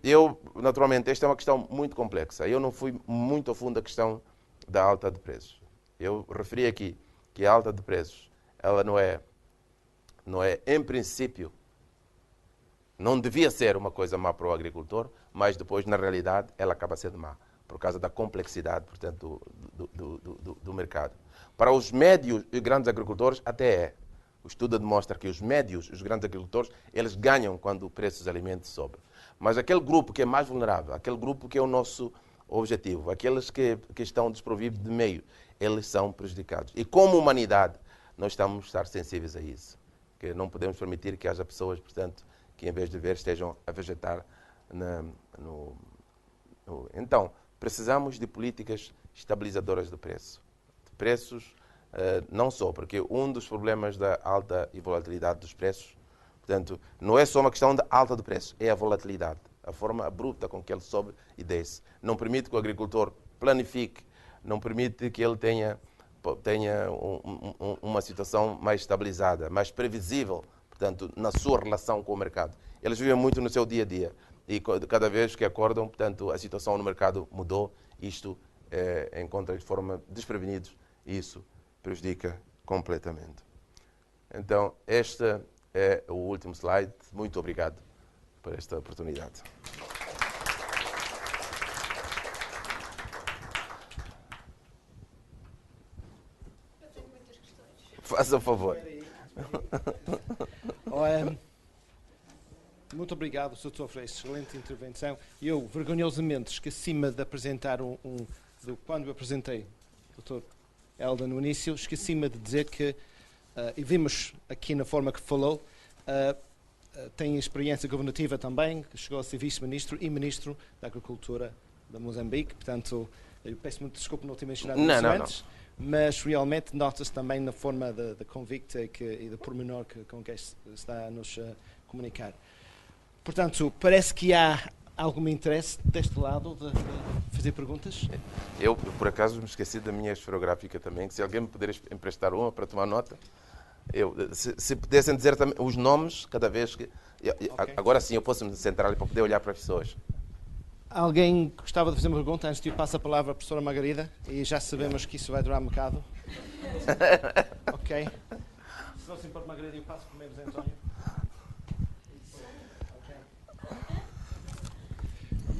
Speaker 1: naturalmente, esta é uma questão muito complexa. Eu não fui muito a fundo da questão da alta de preços. Eu referi aqui que a alta de preços, ela não é, em princípio, não devia ser uma coisa má para o agricultor, mas depois, na realidade, ela acaba sendo má, por causa da complexidade, portanto, do mercado. Para os médios e grandes agricultores, até é. O estudo demonstra que os médios, os grandes agricultores, eles ganham quando o preço dos alimentos sobe. Mas aquele grupo que é mais vulnerável, aquele grupo que é o nosso objetivo, aqueles que estão desprovidos de meio, eles são prejudicados. E como humanidade, nós estamos a estar sensíveis a isso. Que não podemos permitir que haja pessoas, portanto, que em vez de ver estejam a vegetar Então, precisamos de políticas estabilizadoras de preço. De preços, não só, porque um dos problemas da alta e volatilidade dos preços, portanto, não é só uma questão de alta de preço, é a volatilidade, a forma abrupta com que ele sobe e desce. Não permite que o agricultor planifique, não permite que ele tenha uma situação mais estabilizada, mais previsível, portanto, na sua relação com o mercado. Eles vivem muito no seu dia a dia e cada vez que acordam, portanto, a situação no mercado mudou, isto encontra de forma desprevenidos e isso prejudica completamente. Então, este é o último slide. Muito obrigado por esta oportunidade.
Speaker 2: Eu tenho muitas questões.
Speaker 1: Faça o favor.
Speaker 3: Muito obrigado, Dr. Freire, excelente intervenção. Eu, vergonhosamente, esqueci-me de apresentar quando eu apresentei o Dr. Helder no início, esqueci-me de dizer que, e vimos aqui na forma que falou, tem experiência governativa também, chegou a ser vice-ministro e ministro da Agricultura de Moçambique, portanto, eu peço muito desculpa não ter mencionado isso antes, mas realmente nota-se também na forma de convicta e de pormenor com que está a nos comunicar. Portanto, parece que há algum interesse deste lado de fazer perguntas?
Speaker 1: Eu, por acaso, me esqueci da minha esferográfica também, que se alguém me puder emprestar uma para tomar nota, se pudessem dizer também os nomes cada vez que... Okay. Agora sim, eu posso me centrar ali para poder olhar para as pessoas.
Speaker 3: Alguém gostava de fazer uma pergunta antes de eu passar a palavra à professora Margarida? E já sabemos que isso vai durar um bocado. Ok. Se não se importa, Margarida, eu passo primeiro, José António.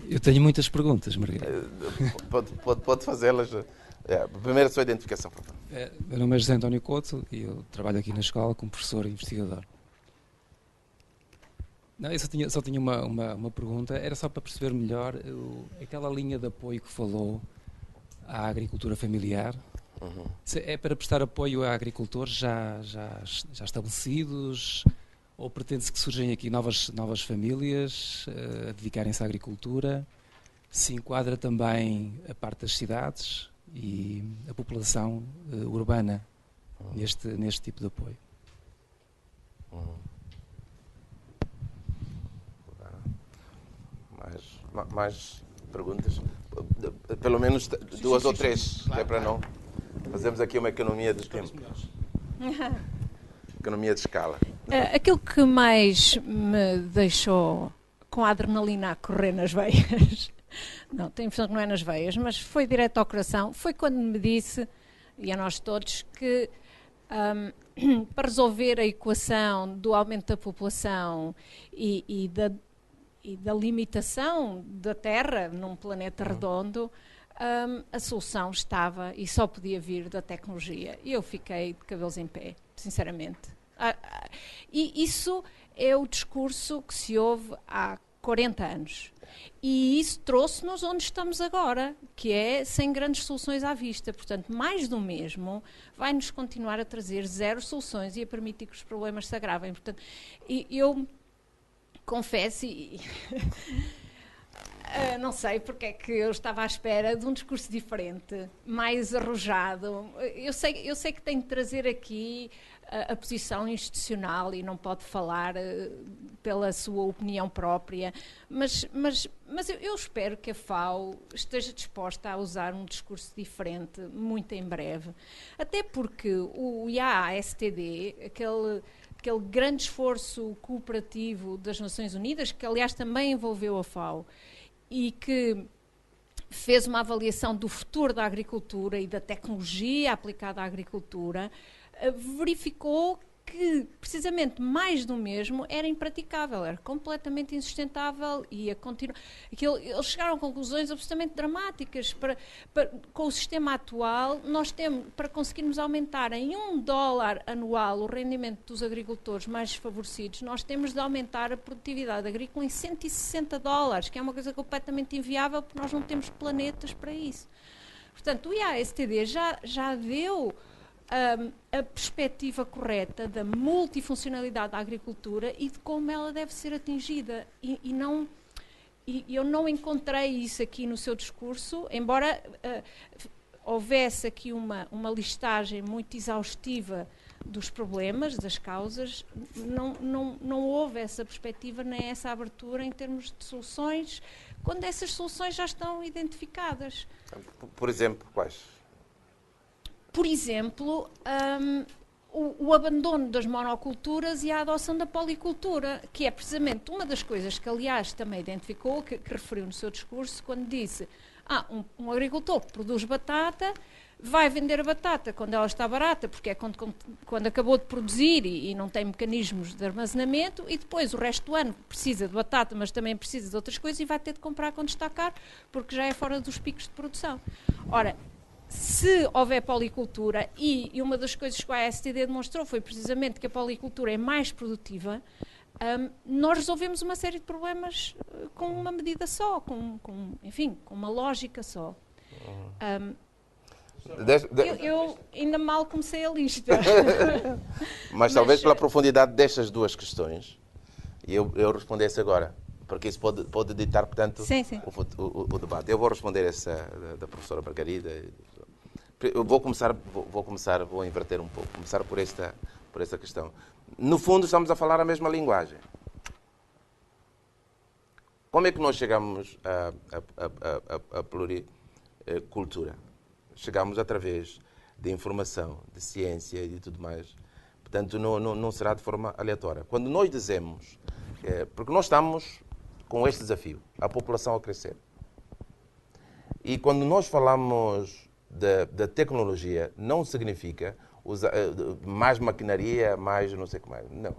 Speaker 4: Eu tenho muitas perguntas, Margarida.
Speaker 1: Pode fazê-las. Primeiro a sua identificação, por favor.
Speaker 4: Meu nome é José António Couto e eu trabalho aqui na escola como professor e investigador. Não, eu só tinha uma pergunta, era só para perceber melhor aquela linha de apoio que falou à agricultura familiar.
Speaker 1: Uhum.
Speaker 4: É para prestar apoio a agricultores já estabelecidos ou pretende-se que surgem aqui novas famílias a dedicarem-se à agricultura? Se enquadra também a parte das cidades e a população urbana neste tipo de apoio?
Speaker 1: Mais perguntas? Pelo menos duas ou três, claro. Que é para não fazermos aqui uma economia de tempo. Economia de escala.
Speaker 2: Aquilo que mais me deixou com a adrenalina a correr nas veias, não, tenho a impressão que não é nas veias, mas foi direto ao coração, foi quando me disse, e a nós todos, que para resolver a equação do aumento da população e da limitação da Terra num planeta redondo, a solução estava e só podia vir da tecnologia. E eu fiquei de cabelos em pé, sinceramente. E isso é o discurso que se ouve há 40 anos. E isso trouxe-nos onde estamos agora, que é sem grandes soluções à vista. Portanto, mais do mesmo vai-nos continuar a trazer zero soluções e a permitir que os problemas se agravem. Portanto, eu confesso, não sei porque é que eu estava à espera de um discurso diferente, mais arrojado. Eu sei que tenho de trazer aqui a posição institucional e não pode falar pela sua opinião própria, mas eu espero que a FAO esteja disposta a usar um discurso diferente muito em breve. Até porque o IAA-STD, aquele grande esforço cooperativo das Nações Unidas, que aliás também envolveu a FAO, e que fez uma avaliação do futuro da agricultura e da tecnologia aplicada à agricultura, verificou que, precisamente, mais do mesmo era impraticável, era completamente insustentável e a continuar. Eles chegaram a conclusões absolutamente dramáticas. Com o sistema atual, nós temos, para conseguirmos aumentar em $1 anual o rendimento dos agricultores mais desfavorecidos, nós temos de aumentar a produtividade agrícola em $160, que é uma coisa completamente inviável, porque nós não temos planetas para isso. Portanto, o IASTD já deu a perspectiva correta da multifuncionalidade da agricultura e de como ela deve ser atingida. E eu não encontrei isso aqui no seu discurso, embora houvesse aqui uma listagem muito exaustiva dos problemas, das causas, não houve essa perspectiva nem essa abertura em termos de soluções, quando essas soluções já estão identificadas.
Speaker 1: Por exemplo, quais?
Speaker 2: Por exemplo, o abandono das monoculturas e a adoção da policultura, que é precisamente uma das coisas que, aliás, também identificou, que referiu no seu discurso, quando disse um agricultor que produz batata vai vender a batata quando ela está barata, porque é quando acabou de produzir e não tem mecanismos de armazenamento, e depois o resto do ano precisa de batata, mas também precisa de outras coisas e vai ter de comprar quando está caro, porque já é fora dos picos de produção. Ora, se houver policultura, e uma das coisas que a ASTD demonstrou foi precisamente que a policultura é mais produtiva, nós resolvemos uma série de problemas com uma medida só, enfim, com uma lógica só. Eu ainda mal comecei a lista.
Speaker 1: Mas talvez pela profundidade destas duas questões, eu respondesse agora, porque isso pode ditar, portanto,
Speaker 2: sim.
Speaker 1: O debate. Eu vou responder essa da professora Margarida. Eu vou inverter um pouco, começar por esta questão. No fundo, estamos a falar a mesma linguagem. Como é que nós chegamos à pluricultura? Chegamos através de informação, de ciência e de tudo mais. Portanto, não será de forma aleatória. Quando nós dizemos... porque nós estamos com este desafio, a população a crescer. E quando nós falamos da tecnologia, não significa mais maquinaria, mais não sei o que mais. Não.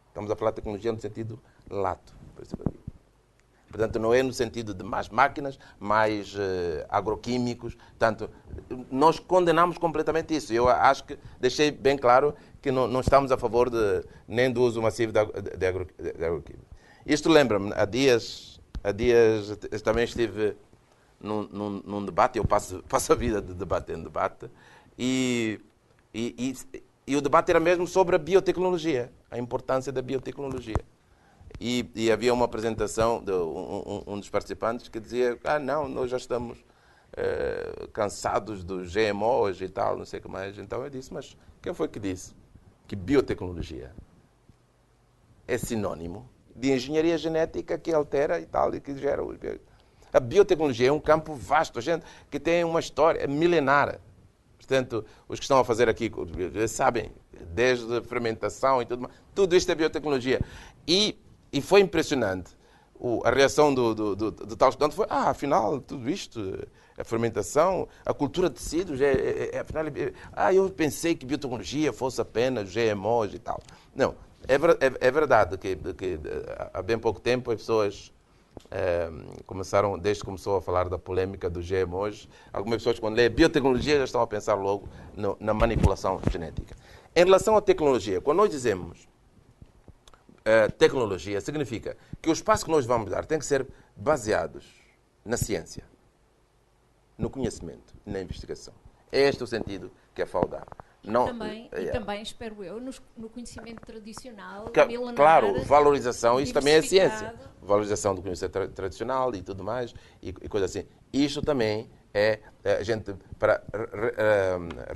Speaker 1: Estamos a falar de tecnologia no sentido lato. Portanto, não é no sentido de mais máquinas, mais agroquímicos. Portanto, nós condenamos completamente isso. Eu acho que deixei bem claro que não estamos a favor nem do uso massivo de agroquímicos. Isto lembra-me, há dias eu também estive num debate, eu passo a vida de debate em debate, e o debate era mesmo sobre a biotecnologia, a importância da biotecnologia. E havia uma apresentação de um dos participantes que dizia, não, nós já estamos cansados dos GMOs e tal, não sei o que mais. Então eu disse, mas quem foi que disse que biotecnologia é sinónimo de engenharia genética que altera e tal, e que gera... A biotecnologia é um campo vasto, gente que tem uma história milenar. Portanto, os que estão a fazer aqui sabem, desde a fermentação e tudo mais, tudo isto é biotecnologia. E foi impressionante. A reação do tal estudante foi, afinal, tudo isto, a fermentação, a cultura de tecidos, afinal, eu pensei que biotecnologia fosse apenas GMOs e tal. Não, é verdade que há bem pouco tempo as pessoas começaram, desde que começou a falar da polêmica dos GMOs, algumas pessoas quando lêem biotecnologia já estão a pensar logo na manipulação genética. Em relação à tecnologia, quando nós dizemos tecnologia, significa que os passos que nós vamos dar têm que ser baseados na ciência, no conhecimento, na investigação. É este o sentido que a FAO dá.
Speaker 2: E também, espero eu, no conhecimento tradicional, milenar,
Speaker 1: claro, valorização, isso também é ciência. Valorização do conhecimento tradicional e tudo mais, e coisa assim. Isto também é a gente, para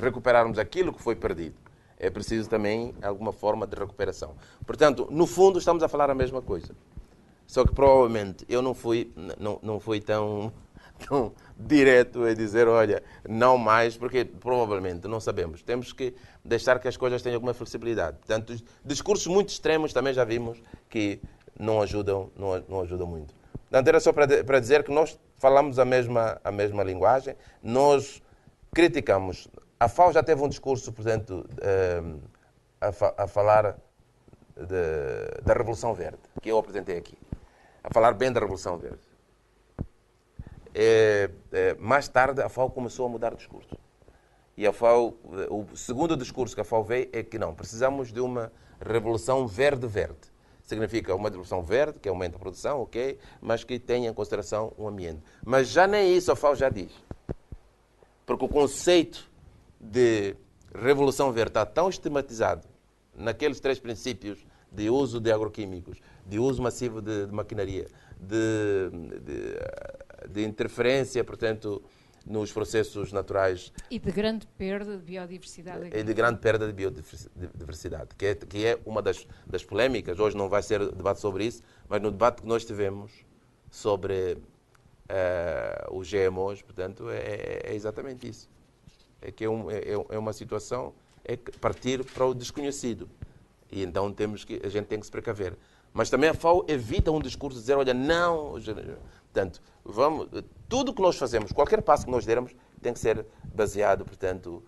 Speaker 1: recuperarmos aquilo que foi perdido, é preciso também alguma forma de recuperação. Portanto, no fundo, estamos a falar a mesma coisa. Só que provavelmente eu não fui tão direto a dizer, olha, não mais, porque provavelmente não sabemos. Temos que deixar que as coisas tenham alguma flexibilidade. Portanto, discursos muito extremos também já vimos que não ajudam muito. Portanto, era só para dizer que nós falamos a mesma linguagem, nós criticamos. A FAO já teve um discurso, portanto, a falar da Revolução Verde, que eu apresentei aqui. A falar bem da Revolução Verde. Mais tarde, a FAO começou a mudar o discurso. E a FAO, o segundo discurso que a FAO veio é que não, precisamos de uma Revolução Verde-Verde. Significa uma revolução verde, que aumenta a produção, ok, mas que tenha em consideração o ambiente. Mas já nem isso a FAO já diz. Porque o conceito de Revolução Verde está tão estigmatizado naqueles 3 princípios de uso de agroquímicos, de uso massivo de maquinaria, de interferência, portanto, nos processos naturais.
Speaker 2: E de grande perda de biodiversidade.
Speaker 1: E de grande perda de biodiversidade, que é uma das polémicas. Hoje não vai ser debate sobre isso, mas no debate que nós tivemos sobre os GMOs, portanto, é exatamente isso. É que é uma situação, é partir para o desconhecido. E então a gente tem que se precaver. Mas também a FAO evita um discurso de dizer, olha, não... Portanto, tudo o que nós fazemos, qualquer passo que nós dermos, tem que ser baseado, portanto,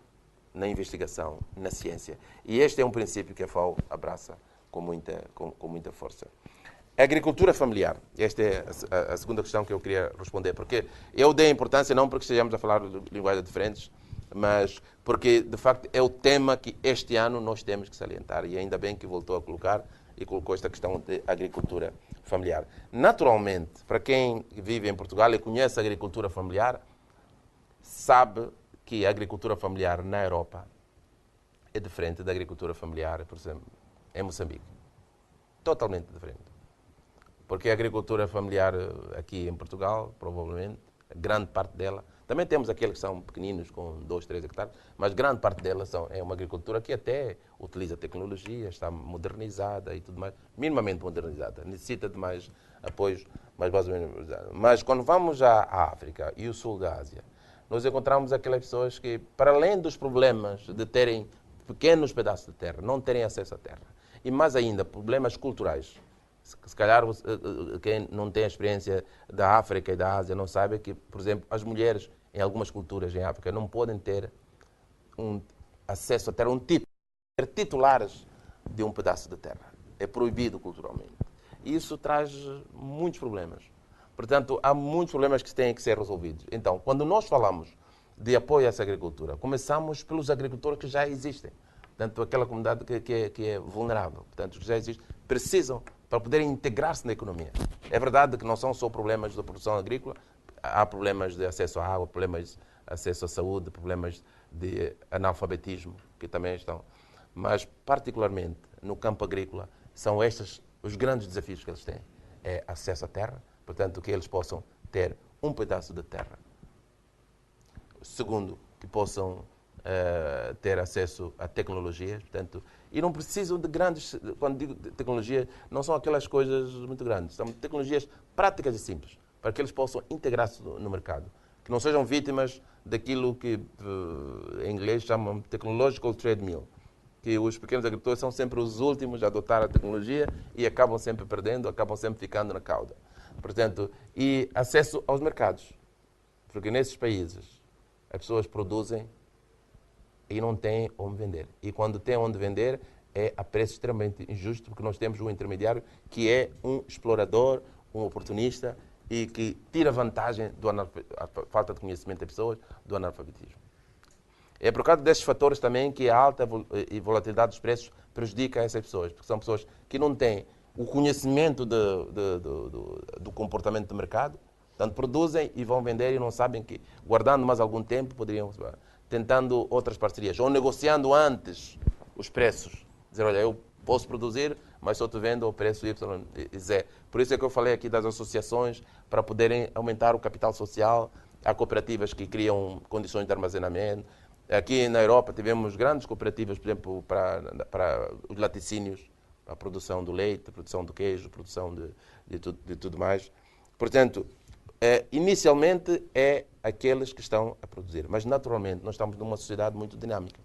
Speaker 1: na investigação, na ciência. E este é um princípio que a FAO abraça com muita força. A agricultura familiar. Esta é a segunda questão que eu queria responder. Porque eu dei importância, não porque estejamos a falar de linguagens diferentes, mas porque, de facto, é o tema que este ano nós temos que salientar. E ainda bem que voltou a colocar e colocou esta questão de agricultura familiar. Naturalmente, para quem vive em Portugal e conhece a agricultura familiar, sabe que a agricultura familiar na Europa é diferente da agricultura familiar, por exemplo, em Moçambique. Totalmente diferente. Porque a agricultura familiar aqui em Portugal, provavelmente, grande parte dela, também temos aqueles que são pequeninos, com 2, 3 hectares, mas grande parte delas é uma agricultura que até utiliza tecnologia, está modernizada e tudo mais, minimamente modernizada, necessita de mais apoios, mais ou menos. Mas quando vamos à África e o sul da Ásia, nós encontramos aquelas pessoas que, para além dos problemas de terem pequenos pedaços de terra, não terem acesso à terra, e mais ainda, problemas culturais. Se calhar quem não tem a experiência da África e da Ásia não sabe que, por exemplo, as mulheres em algumas culturas em África não podem ter acesso a terra, ser titulares de um pedaço de terra. É proibido culturalmente. E isso traz muitos problemas. Portanto, há muitos problemas que têm que ser resolvidos. Então, quando nós falamos de apoio a essa agricultura, começamos pelos agricultores que já existem. Portanto, aquela comunidade que é vulnerável, portanto, que já existe, precisam para poderem integrar-se na economia. É verdade que não são só problemas da produção agrícola, há problemas de acesso à água, problemas de acesso à saúde, problemas de analfabetismo, que também estão. Mas, particularmente, no campo agrícola, são estes os grandes desafios que eles têm. É acesso à terra, portanto, que eles possam ter um pedaço de terra. Segundo, que possam ter acesso a tecnologias, portanto, e não precisam de grandes, quando digo tecnologia, não são aquelas coisas muito grandes, são tecnologias práticas e simples, para que eles possam integrar-se no mercado, que não sejam vítimas daquilo que em inglês chamam technological treadmill, que os pequenos agricultores são sempre os últimos a adotar a tecnologia e acabam sempre perdendo, acabam sempre ficando na cauda. Portanto, e acesso aos mercados, porque nesses países as pessoas produzem e não têm onde vender. E quando têm onde vender, é a preço extremamente injusto, porque nós temos um intermediário que é um explorador, um oportunista e que tira vantagem da falta de conhecimento das pessoas, do analfabetismo. É por causa desses fatores também que a alta e volatilidade dos preços prejudica essas pessoas, porque são pessoas que não têm o conhecimento do comportamento do mercado, portanto, produzem e vão vender e não sabem que, guardando mais algum tempo, poderiam... tentando outras parcerias, ou negociando antes os preços. Dizer, olha, eu posso produzir, mas só te vendo ao preço Y e Z. Por isso é que eu falei aqui das associações, para poderem aumentar o capital social. Há cooperativas que criam condições de armazenamento. Aqui na Europa tivemos grandes cooperativas, por exemplo, para os laticínios, a produção do leite, a produção do queijo, a produção de tudo mais. Portanto, inicialmente é aqueles que estão a produzir, mas naturalmente nós estamos numa sociedade muito dinâmica.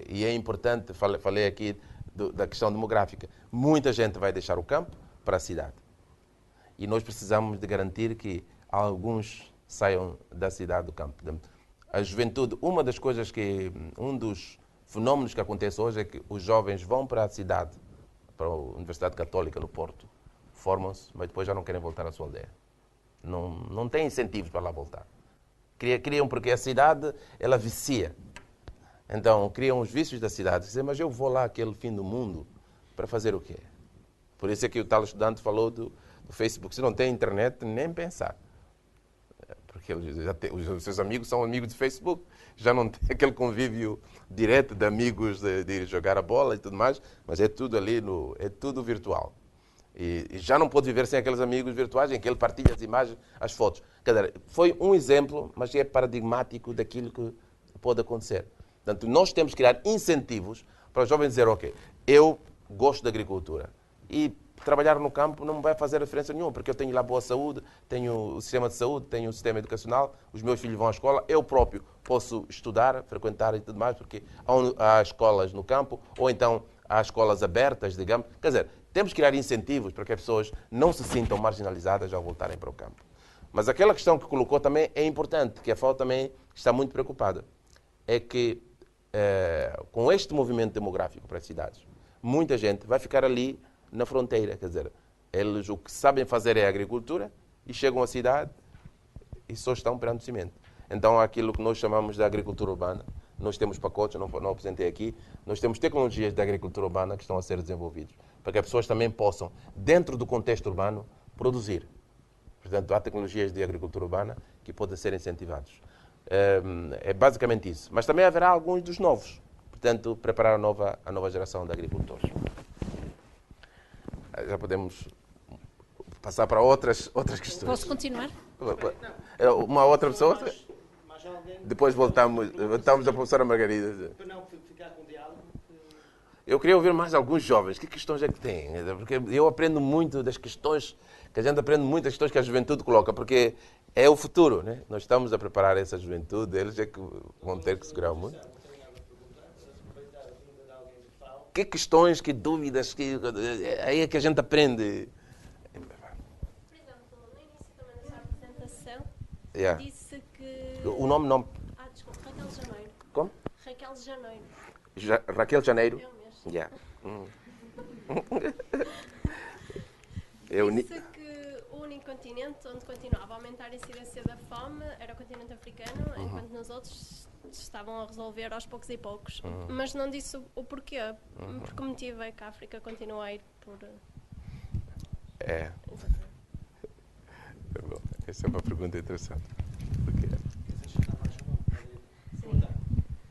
Speaker 1: E é importante, falei aqui da questão demográfica, muita gente vai deixar o campo para a cidade. E nós precisamos de garantir que alguns saiam da cidade do campo. A juventude, um dos fenómenos que acontece hoje é que os jovens vão para a cidade, para a Universidade Católica no Porto, formam-se, mas depois já não querem voltar à sua aldeia. Não têm incentivos para lá voltar. Criam porque a cidade, ela vicia. Então, criam os vícios da cidade. Dizem, mas eu vou lá àquele fim do mundo para fazer o quê? Por isso é que o tal estudante falou do Facebook. Se não tem internet, nem pensar. Porque os seus amigos são amigos de Facebook. Já não tem aquele convívio direto de amigos de jogar a bola e tudo mais, mas é tudo ali, é tudo virtual. E já não pode viver sem aqueles amigos virtuais em que ele partilha as imagens, as fotos. Quer dizer, foi um exemplo, mas é paradigmático daquilo que pode acontecer. Portanto, nós temos que criar incentivos para os jovens dizer, ok, eu gosto da agricultura e trabalhar no campo não vai fazer diferença nenhuma, porque eu tenho lá boa saúde, tenho o sistema de saúde, tenho o sistema educacional, os meus filhos vão à escola, eu próprio posso estudar, frequentar e tudo mais, porque há escolas no campo, ou então há escolas abertas, digamos. Quer dizer, temos que criar incentivos para que as pessoas não se sintam marginalizadas ao voltarem para o campo. Mas aquela questão que colocou também é importante, que a FAO também está muito preocupada. É que, com este movimento demográfico para as cidades, muita gente vai ficar ali na fronteira. Quer dizer, eles o que sabem fazer é a agricultura e chegam à cidade e só estão perante o cimento. Então, há aquilo que nós chamamos de agricultura urbana, nós temos pacotes, não apresentei aqui, nós temos tecnologias de agricultura urbana que estão a ser desenvolvidas, para que as pessoas também possam, dentro do contexto urbano, produzir. Portanto, há tecnologias de agricultura urbana que podem ser incentivadas. É basicamente isso. Mas também haverá alguns dos novos. Portanto, preparar a nova geração de agricultores. Já podemos passar para outras questões.
Speaker 2: Posso continuar?
Speaker 1: Uma outra pessoa? Depois voltamos à professora Margarida.
Speaker 3: Para não ficar com diálogo.
Speaker 1: Eu queria ouvir mais alguns jovens. Que questões é que têm? Porque eu aprendo muito das questões, que a gente aprende muito das questões que a juventude coloca, porque é o futuro, né? Nós estamos a preparar essa juventude, eles é que vão ter que segurar muito. Que questões, que dúvidas, aí é que a gente aprende.
Speaker 5: Por exemplo, no início também da sua apresentação,
Speaker 1: Yeah.
Speaker 5: disse que...
Speaker 1: O nome?
Speaker 5: Desculpa, Raquel Janeiro.
Speaker 1: Como?
Speaker 5: Raquel Janeiro.
Speaker 1: Raquel Janeiro?
Speaker 5: Eu mesmo.
Speaker 1: Yeah.
Speaker 5: Disse que o único continente onde continuava a aumentar a incidência da fome era o continente africano, enquanto nos outros estavam a resolver aos poucos e poucos. Mas não disse o porquê. Por que motivo é que a África continua a ir por...
Speaker 1: É. Essa é uma pergunta interessante. Porquê?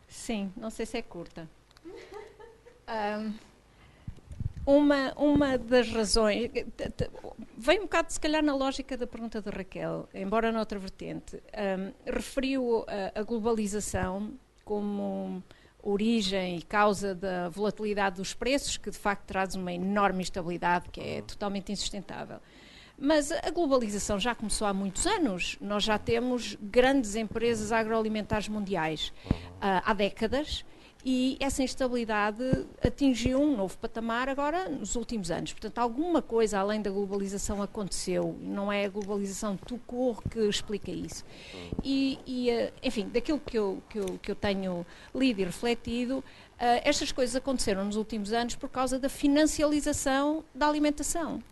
Speaker 2: Sim, não sei se é curta. Uma das razões... Vem um bocado, se calhar, na lógica da pergunta da Raquel, embora noutra vertente. Referiu a globalização como origem e causa da volatilidade dos preços, que de facto traz uma enorme instabilidade, que é totalmente insustentável. Mas a globalização já começou há muitos anos. Nós já temos grandes empresas agroalimentares mundiais há décadas, e essa instabilidade atingiu um novo patamar agora nos últimos anos. Portanto, alguma coisa além da globalização aconteceu. Não é a globalização tout court que explica isso. Enfim, daquilo que eu tenho lido e refletido, estas coisas aconteceram nos últimos anos por causa da financialização da alimentação.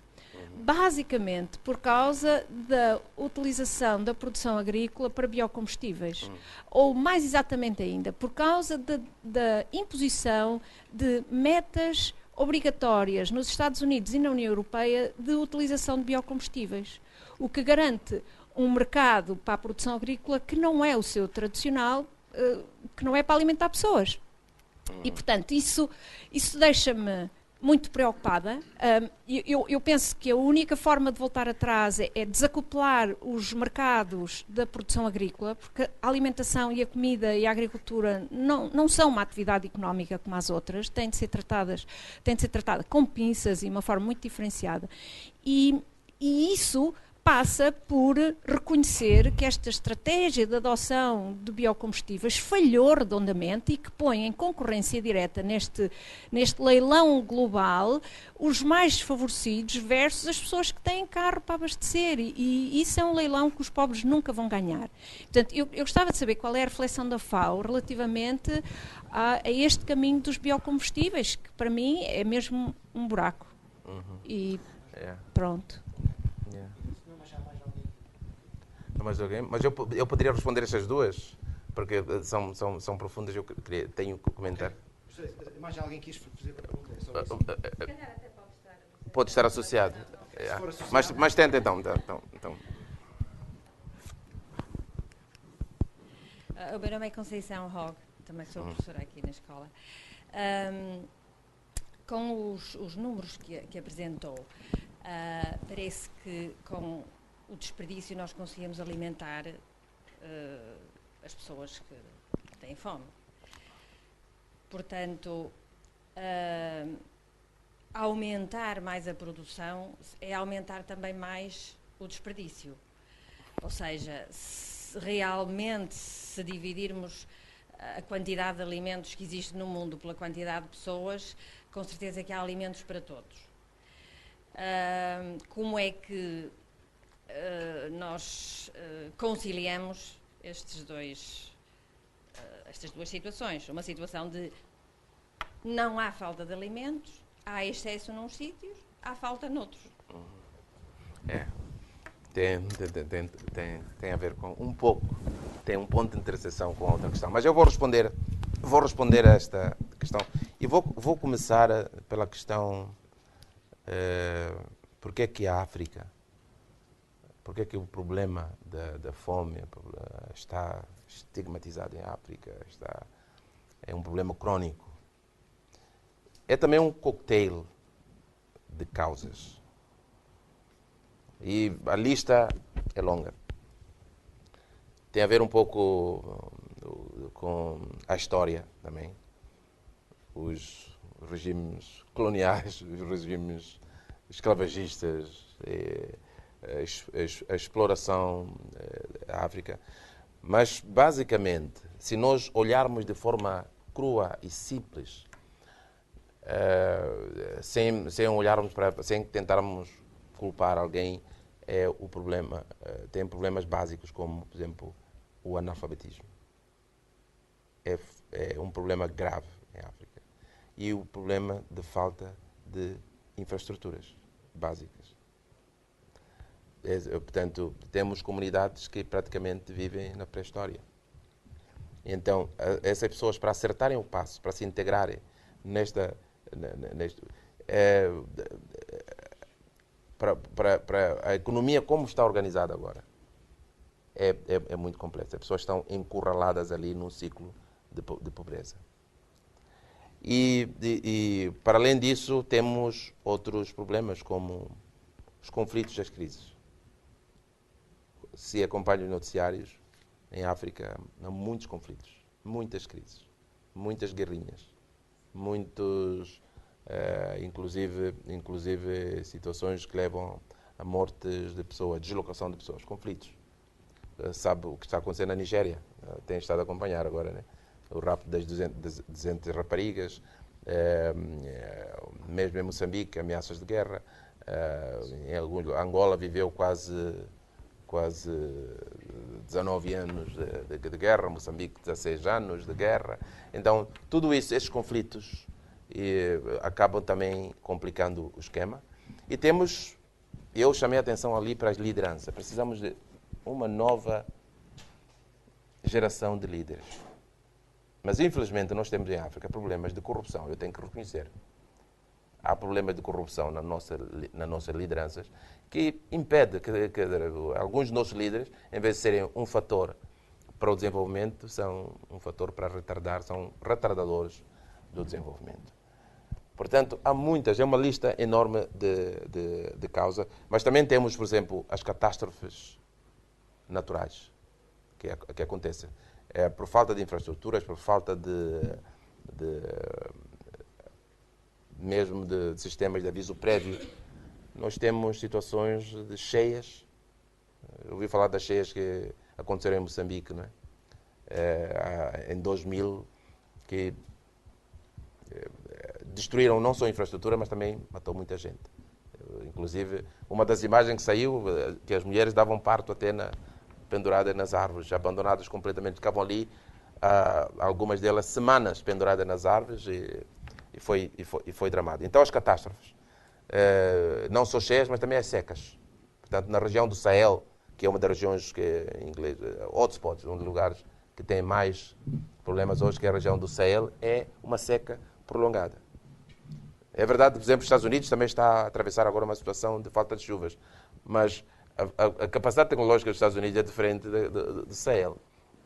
Speaker 2: Basicamente por causa da utilização da produção agrícola para biocombustíveis. Ou, mais exatamente ainda, por causa da imposição de metas obrigatórias nos Estados Unidos e na União Europeia de utilização de biocombustíveis. O que garante um mercado para a produção agrícola que não é o seu tradicional, que não é para alimentar pessoas. E, portanto, isso deixa-me muito preocupada. Eu penso que a única forma de voltar atrás é desacoplar os mercados da produção agrícola, porque a alimentação e a comida e a agricultura não são uma atividade económica como as outras, têm de ser tratada com pinças e uma forma muito diferenciada. E isso passa por reconhecer que esta estratégia de adoção de biocombustíveis falhou redondamente e que põe em concorrência direta neste leilão global os mais desfavorecidos versus as pessoas que têm carro para abastecer. E isso é um leilão que os pobres nunca vão ganhar. Portanto, eu gostava de saber qual é a reflexão da FAO relativamente a este caminho dos biocombustíveis, que para mim é mesmo um buraco. E pronto.
Speaker 1: Mais alguém? Mas eu poderia responder essas duas, porque são profundas, tenho que comentar.
Speaker 3: Mais alguém quis fazer a pergunta?
Speaker 1: Pode estar associado. Mas tenta então.
Speaker 6: O meu nome é Conceição Hogg, também sou professora aqui na escola. Com os números que apresentou, parece que com o desperdício nós conseguimos alimentar as pessoas que têm fome. Portanto, aumentar mais a produção é aumentar também mais o desperdício. Ou seja, se dividirmos a quantidade de alimentos que existe no mundo pela quantidade de pessoas, com certeza que há alimentos para todos. Como é que nós conciliamos estas duas situações? Uma situação de não há falta de alimentos, há excesso num sítios, há falta noutros.
Speaker 1: Tem a ver com um pouco, tem um ponto de interseção com a outra questão. Mas eu vou responder vou responder a esta questão. E vou começar pela questão porque é que a África, porque é que o problema da fome está estigmatizado em África, é um problema crônico. É também um cocktail de causas. E a lista é longa. Tem a ver um pouco com a história também. Os regimes coloniais, os regimes escravagistas, a exploração da África. Mas, basicamente, se nós olharmos de forma crua e simples, sem tentarmos culpar alguém, o problema. Tem problemas básicos como, por exemplo, o analfabetismo. É um problema grave em África. E o problema de falta de infraestruturas básicas. Portanto, temos comunidades que praticamente vivem na pré-história. Então, essas pessoas, para acertarem o passo, para se integrarem para a economia como está organizada agora, é muito complexa. As pessoas estão encurraladas ali num ciclo de pobreza. E para além disso, temos outros problemas, como os conflitos e as crises. Se acompanha os noticiários, em África há muitos conflitos, muitas crises, muitas guerrinhas, inclusive situações que levam a mortes de pessoas, deslocação de pessoas, conflitos. Sabe o que está acontecendo na Nigéria? Tem estado a acompanhar agora, né? O rapto das 200 raparigas, mesmo em Moçambique, ameaças de guerra. Em Angola viveu quase 19 anos de guerra, Moçambique 16 anos de guerra. Então, tudo isso, esses conflitos, acabam também complicando o esquema. E eu chamei a atenção ali para as lideranças. Precisamos de uma nova geração de líderes. Mas, infelizmente, nós temos em África problemas de corrupção, eu tenho que reconhecer. Há problemas de corrupção nas nossas lideranças que impede que alguns dos nossos líderes, em vez de serem um fator para o desenvolvimento, são um fator para retardar, são retardadores do desenvolvimento. Portanto, há muitas, é uma lista enorme de causas, mas também temos, por exemplo, as catástrofes naturais que acontecem. Por falta de infraestruturas, por falta mesmo de sistemas de aviso prévio. Nós temos situações de cheias. Eu ouvi falar das cheias que aconteceram em Moçambique, não é? Em 2000, que destruíram não só a infraestrutura, mas também matou muita gente. Inclusive, uma das imagens que saiu, que as mulheres davam parto até penduradas nas árvores, abandonadas completamente, ficavam ali, algumas delas semanas penduradas nas árvores, e foi dramático. Então, as catástrofes, não só cheias, mas também as secas. Portanto, na região do Sahel, que é uma das regiões que, em inglês, hotspots, um dos lugares que tem mais problemas hoje, que é a região do Sahel, é uma seca prolongada. É verdade, por exemplo, os Estados Unidos também está a atravessar agora uma situação de falta de chuvas, mas a capacidade tecnológica dos Estados Unidos é diferente do Sahel.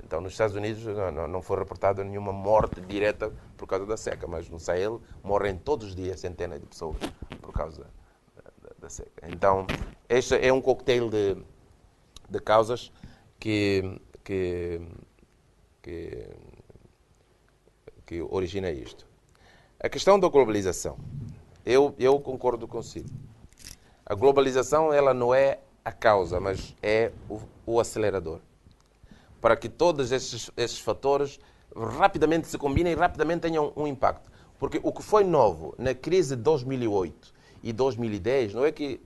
Speaker 1: Então, nos Estados Unidos não foi reportada nenhuma morte direta por causa da seca, mas no Sahel morrem todos os dias centenas de pessoas por causa da seca. Então, este é um cocktail de causas que origina isto. A questão da globalização. Eu concordo consigo. A globalização, ela não é a causa, mas é o acelerador. Para que todos esses fatores rapidamente se combinem e rapidamente tenham um impacto. Porque o que foi novo na crise de 2008 e 2010 não é que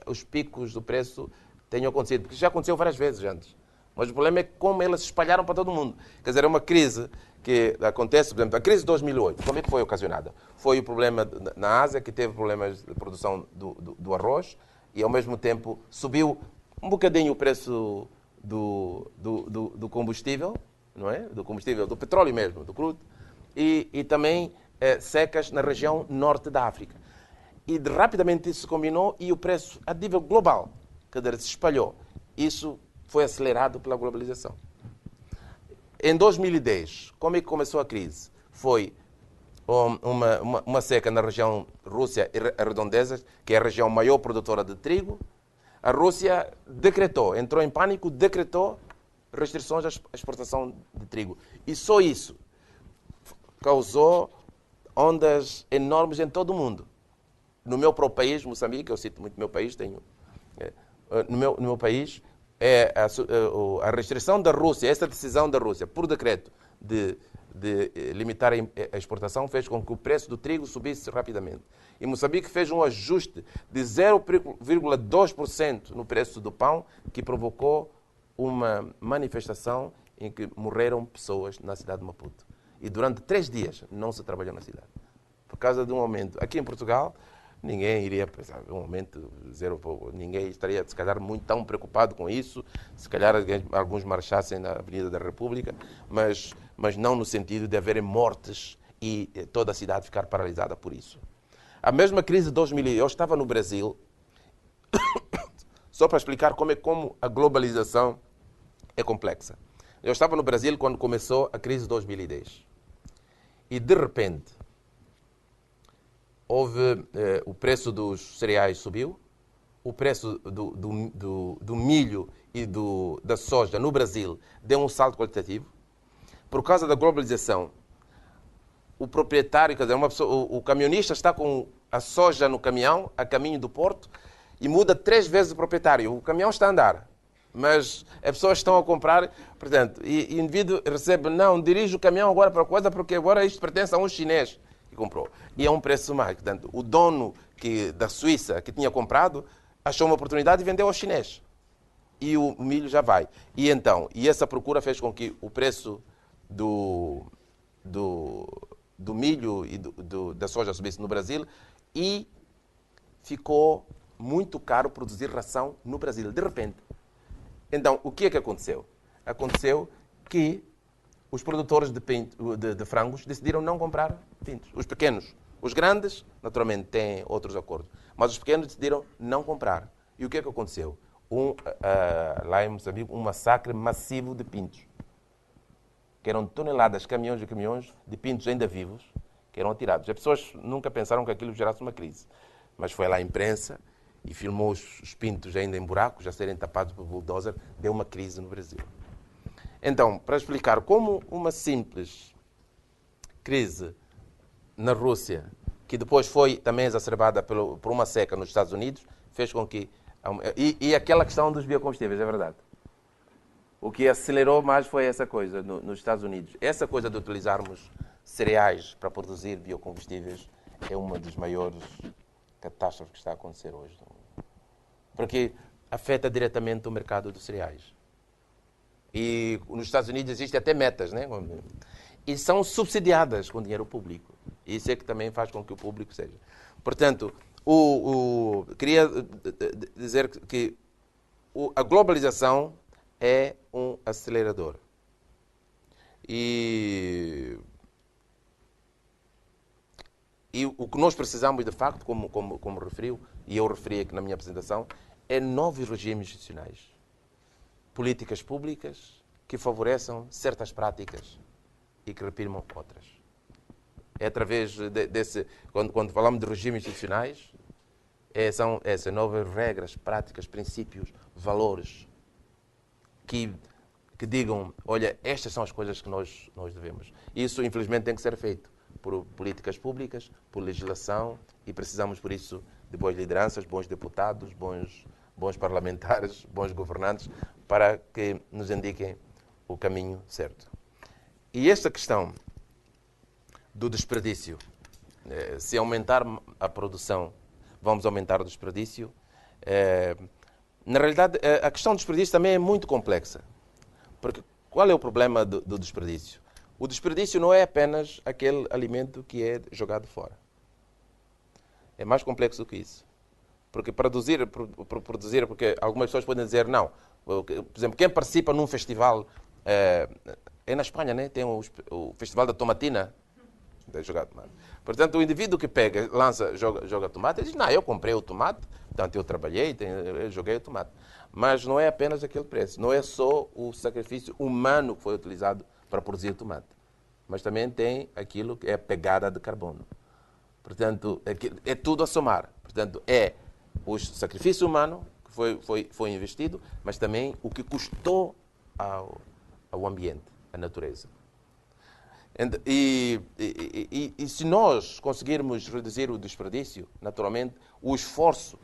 Speaker 1: os picos do preço tenham acontecido, porque já aconteceu várias vezes antes. Mas o problema é como elas se espalharam para todo mundo. Quer dizer, é uma crise que acontece, por exemplo, a crise de 2008, como é que foi ocasionada? Foi o problema na Ásia, que teve problemas de produção do arroz, e ao mesmo tempo subiu um bocadinho o preço do combustível, não é? Do combustível, do petróleo mesmo, do crudo. e também secas na região norte da África. E rapidamente isso se combinou e o preço a nível global, quer dizer, se espalhou. Isso foi acelerado pela globalização. Em 2010, como é que começou a crise? Foi uma seca na região Rússia e Redondezas, que é a região maior produtora de trigo. A Rússia decretou, entrou em pânico, decretou restrições à exportação de trigo. E só isso causou ondas enormes em todo o mundo. No meu próprio país, Moçambique, eu cito muito meu país, no meu país, a restrição da Rússia, essa decisão da Rússia, por decreto, de limitar a exportação, fez com que o preço do trigo subisse rapidamente. E Moçambique fez um ajuste de 0,2% no preço do pão, que provocou uma manifestação em que morreram pessoas na cidade de Maputo. E durante 3 dias não se trabalhou na cidade. Por causa de um aumento. Aqui em Portugal, ninguém iria pensar, um aumento zero, ninguém estaria, se calhar, muito tão preocupado com isso. Se calhar alguns marchassem na Avenida da República, mas não no sentido de haverem mortes e toda a cidade ficar paralisada por isso. A mesma crise de 2000, eu estava no Brasil, só para explicar como a globalização é complexa. Eu estava no Brasil quando começou a crise de 2010. E, de repente, o preço dos cereais subiu, o preço do milho e da soja no Brasil deu um salto qualitativo. Por causa da globalização, o proprietário, quer dizer, o camionista está com a soja no caminhão, a caminho do porto, e muda 3 vezes o proprietário. O caminhão está a andar, mas as pessoas estão a comprar, portanto, e o indivíduo recebe, não, dirige o caminhão agora para a coisa, porque agora isto pertence a um chinês que comprou. E é um preço mais. Portanto, o dono da Suíça que tinha comprado achou uma oportunidade e vendeu ao chinês. E o milho já vai. E essa procura fez com que o preço do milho e da soja subisse no Brasil e ficou muito caro produzir ração no Brasil, de repente. Então, o que é que aconteceu? Aconteceu que os produtores de frangos decidiram não comprar pintos. Os pequenos. Os grandes, naturalmente, têm outros acordos. Mas os pequenos decidiram não comprar. E o que é que aconteceu? Lá em Moçambique, um massacre massivo de pintos. Que eram toneladas, caminhões e caminhões de pintos ainda vivos, que eram atirados. As pessoas nunca pensaram que aquilo gerasse uma crise. Mas foi lá a imprensa e filmou os pintos ainda em buracos, a serem tapados por bulldozer, deu uma crise no Brasil. Então, para explicar como uma simples crise na Rússia, que depois foi também exacerbada por uma seca nos Estados Unidos, fez com que... E aquela questão dos biocombustíveis, é verdade. O que acelerou mais foi essa coisa nos Estados Unidos. Essa coisa de utilizarmos cereais para produzir biocombustíveis é uma das maiores catástrofes que está a acontecer hoje. Porque afeta diretamente o mercado dos cereais. E nos Estados Unidos existem até metas, né? E são subsidiadas com dinheiro público. Isso é que também faz com que o público seja. Portanto, queria dizer que a globalização é um acelerador. E o que nós precisamos, de facto, como referiu, e eu referi aqui na minha apresentação, é novos regimes institucionais. Políticas públicas que favoreçam certas práticas e que reprimam outras. É através desse... Quando falamos de regimes institucionais, são essas novas regras, práticas, princípios, valores que digam, olha, estas são as coisas que nós devemos. Isso, infelizmente, tem que ser feito por políticas públicas, por legislação, e precisamos, por isso, de boas lideranças, bons deputados, bons parlamentares, bons governantes, para que nos indiquem o caminho certo. E esta questão do desperdício, se aumentar a produção, vamos aumentar o desperdício. Na realidade, a questão do desperdício também é muito complexa. Porque qual é o problema do desperdício? O desperdício não é apenas aquele alimento que é jogado fora. É mais complexo do que isso. Porque produzir, porque algumas pessoas podem dizer, não, por exemplo, quem participa num festival, é na Espanha, né? Tem o Festival da Tomatina, de jogar tomate. Portanto, o indivíduo que pega, lança, joga tomate, ele diz, não, eu comprei o tomate, portanto eu trabalhei, eu joguei o tomate. Mas não é apenas aquele preço, não é só o sacrifício humano que foi utilizado para produzir o tomate, mas também tem aquilo que é a pegada de carbono. Portanto, é tudo a somar. Portanto, é o sacrifício humano que foi investido, mas também o que custou ao ambiente, à natureza. E se nós conseguirmos reduzir o desperdício, naturalmente, o esforço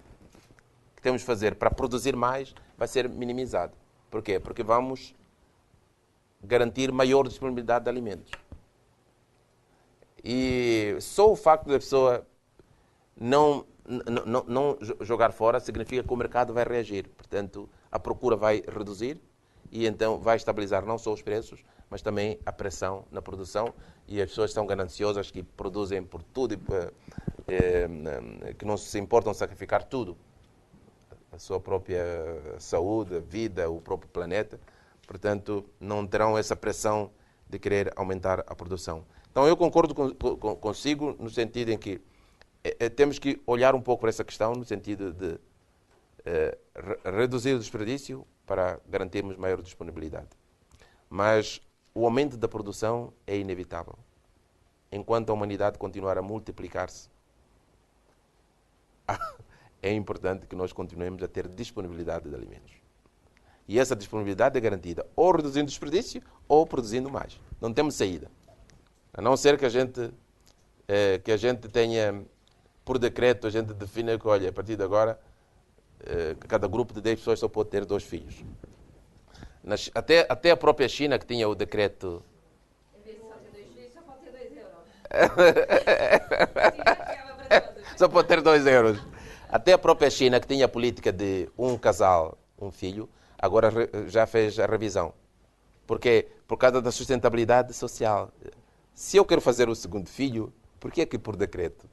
Speaker 1: que temos de fazer para produzir mais vai ser minimizado. Por quê? Porque vamos garantir maior disponibilidade de alimentos. E só o facto da pessoa não jogar fora significa que o mercado vai reagir. Portanto, a procura vai reduzir e então vai estabilizar não só os preços, mas também a pressão na produção. E as pessoas são gananciosas, que produzem por tudo, que não se importam sacrificar tudo. A sua própria saúde, a vida, o próprio planeta. Portanto, não terão essa pressão de querer aumentar a produção. Então, eu concordo consigo no sentido em que temos que olhar um pouco para essa questão, no sentido de reduzir o desperdício para garantirmos maior disponibilidade. Mas o aumento da produção é inevitável. Enquanto a humanidade continuar a multiplicar-se, é importante que nós continuemos a ter disponibilidade de alimentos. E essa disponibilidade é garantida ou reduzindo o desperdício ou produzindo mais. Não temos saída. A não ser que a gente tenha, por decreto, a gente defina que, olha, a partir de agora, cada grupo de 10 pessoas só pode ter 2 filhos. Até a própria China, que tinha o decreto...
Speaker 6: Em vez de só ter 2 filhos, só pode ter 2 euros.
Speaker 1: Só pode ter 2 euros. Até a própria China, que tinha a política de um casal, um filho, agora já fez a revisão. Porque por causa da sustentabilidade social. Se eu quero fazer o segundo filho, por que é que por decreto?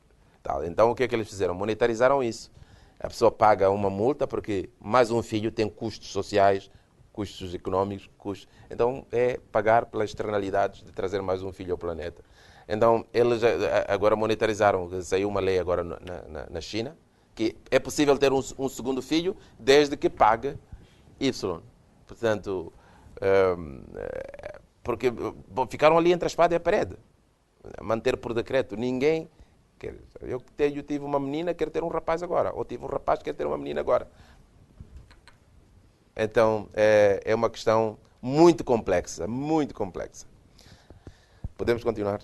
Speaker 1: Então, o que é que eles fizeram? Monetarizaram isso. A pessoa paga uma multa porque mais um filho tem custos sociais, custos económicos, custos. Então, é pagar pelas externalidades de trazer mais um filho ao planeta. Então, eles agora monetarizaram. Saiu uma lei agora na China, que é possível ter um segundo filho desde que pague Y. Portanto, porque ficaram ali entre a espada e a parede. Manter por decreto. Ninguém quer. Eu tive uma menina, quero ter um rapaz agora. Ou tive um rapaz, quero ter uma menina agora. Então, é uma questão muito complexa, muito complexa. Podemos continuar?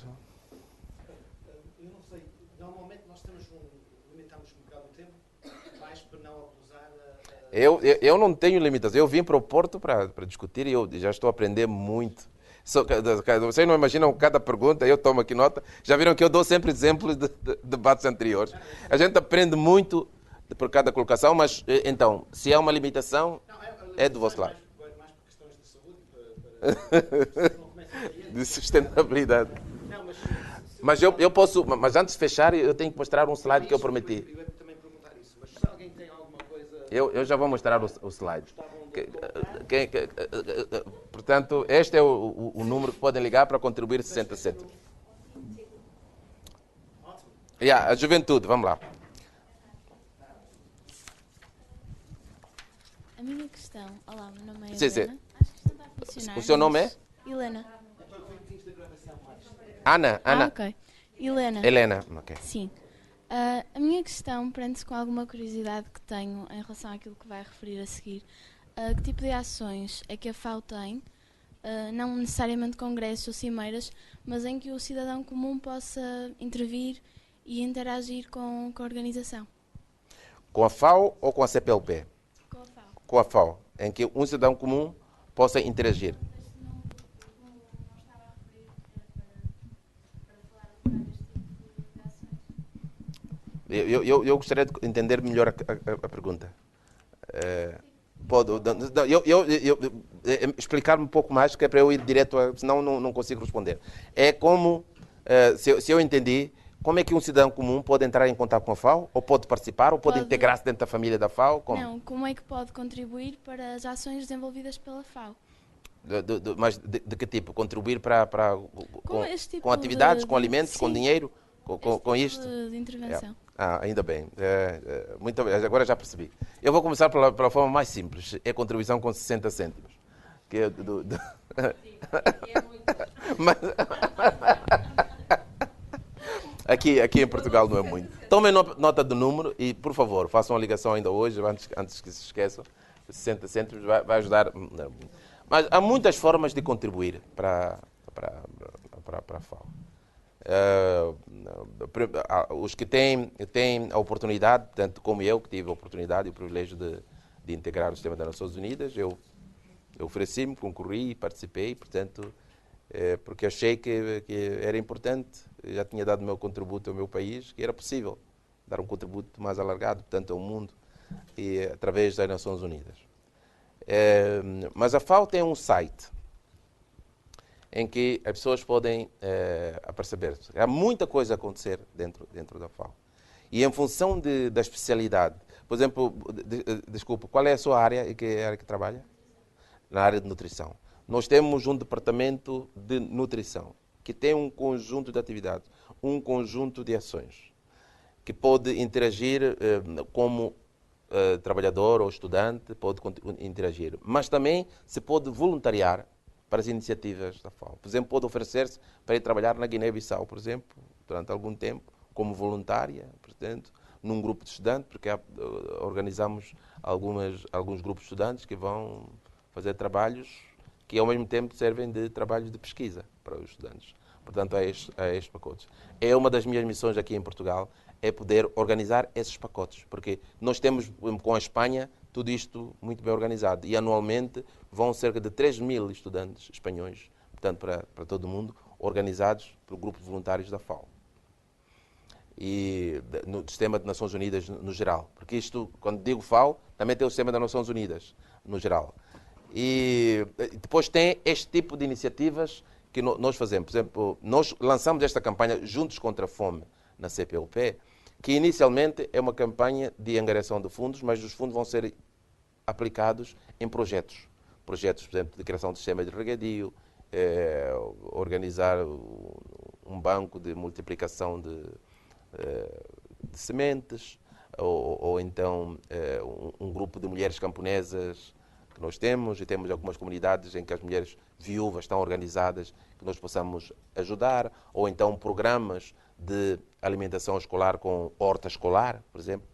Speaker 3: Eu não sei, normalmente nós limitamos um bocado o tempo, mais para não abusar
Speaker 1: Eu não tenho limitação. Eu vim para o Porto para discutir e eu já estou a aprender muito. Vocês não imaginam cada pergunta, eu tomo aqui nota. Já viram que eu dou sempre exemplos de debates anteriores. A gente aprende muito por cada colocação, mas então, se há uma limitação, é do vosso lado.
Speaker 3: Mais por questões de saúde,
Speaker 1: De sustentabilidade. Mas eu posso, mas antes de fechar, eu tenho que mostrar um slide que eu prometi.
Speaker 3: Eu ia também perguntar isso, mas se alguém tem alguma coisa...
Speaker 1: Eu já vou mostrar o slide. Portanto, este é o número que podem ligar para contribuir 60 cêntimos. A juventude, vamos lá.
Speaker 7: A minha questão... Olá, meu nome é
Speaker 1: Sim,
Speaker 7: Helena.
Speaker 1: sim.
Speaker 7: Acho que isto não está a funcionar.
Speaker 1: O seu nome é?
Speaker 7: Helena.
Speaker 1: Ana.
Speaker 7: Ok. Helena.
Speaker 1: Helena. Okay.
Speaker 7: Sim. A minha questão prende-se com alguma curiosidade que tenho em relação àquilo que vai referir a seguir. Que tipo de ações é que a FAO tem, não necessariamente congressos ou cimeiras, mas em que o cidadão comum possa intervir e interagir com a organização?
Speaker 1: Com a FAO ou com a CPLP?
Speaker 7: Com a FAO.
Speaker 1: Com a FAO, em que um cidadão comum possa interagir. Eu gostaria de entender melhor a pergunta. Pode explicar-me um pouco mais, que é para eu ir direto, senão não consigo responder. É como, se eu entendi, como é que um cidadão comum pode entrar em contato com a FAO? Ou pode participar? Ou pode integrar-se dentro da família da FAO? Como?
Speaker 7: Não, como é que pode contribuir para as ações desenvolvidas pela FAO?
Speaker 1: Mas de que tipo? Contribuir para
Speaker 7: Este tipo
Speaker 1: com atividades,
Speaker 7: de-
Speaker 1: com alimentos, com
Speaker 7: sim,
Speaker 1: dinheiro,
Speaker 7: este
Speaker 1: com
Speaker 7: tipo
Speaker 1: isto?
Speaker 7: de intervenção.
Speaker 1: Ainda bem. Muito obrigado. Agora já percebi. Eu vou começar pela forma mais simples. É contribuição com 60 cêntimos. Que é Mas... aqui em Portugal não é muito. Tomem nota do número e, por favor, façam a ligação ainda hoje, antes que se esqueçam. 60 cêntimos vai ajudar. Mas há muitas formas de contribuir para a FAO. Os que têm a oportunidade, tanto como eu, que tive a oportunidade e o privilégio de integrar o sistema das Nações Unidas, eu ofereci-me, concorri e participei, portanto, porque achei que era importante, já tinha dado o meu contributo ao meu país, que era possível dar um contributo mais alargado, portanto, ao mundo, e através das Nações Unidas. Mas a FAO tem um site em que as pessoas podem perceber. Há muita coisa a acontecer dentro da FAO. E em função da especialidade, por exemplo, desculpa, qual é a sua área, que trabalha? Na área de nutrição. Nós temos um departamento de nutrição que tem um conjunto de atividades, um conjunto de ações, que pode interagir como trabalhador ou estudante, pode interagir. Mas também se pode voluntariar para as iniciativas da FAO. Por exemplo, pode oferecer-se para ir trabalhar na Guiné-Bissau, por exemplo, durante algum tempo, como voluntária, portanto, num grupo de estudantes, porque organizamos alguns grupos de estudantes que vão fazer trabalhos que ao mesmo tempo servem de trabalhos de pesquisa para os estudantes. Portanto, há estes pacotes. É uma das minhas missões aqui em Portugal, é poder organizar esses pacotes, porque nós temos com a Espanha tudo isto muito bem organizado e anualmente vão cerca de 3.000 estudantes espanhóis, portanto, para todo o mundo, organizados por grupos voluntários da FAO. E no sistema de Nações Unidas no geral. Porque isto, quando digo FAO, também tem o sistema das Nações Unidas no geral. E depois tem este tipo de iniciativas que nós fazemos. Por exemplo, nós lançamos esta campanha Juntos contra a Fome na CPLP, que inicialmente é uma campanha de angariação de fundos, mas os fundos vão ser aplicados em projetos. Projetos, por exemplo, de criação de sistemas de regadio, organizar um banco de multiplicação de sementes, ou então um grupo de mulheres camponesas que nós temos, e temos algumas comunidades em que as mulheres viúvas estão organizadas, que nós possamos ajudar, ou então programas de alimentação escolar com horta escolar, por exemplo,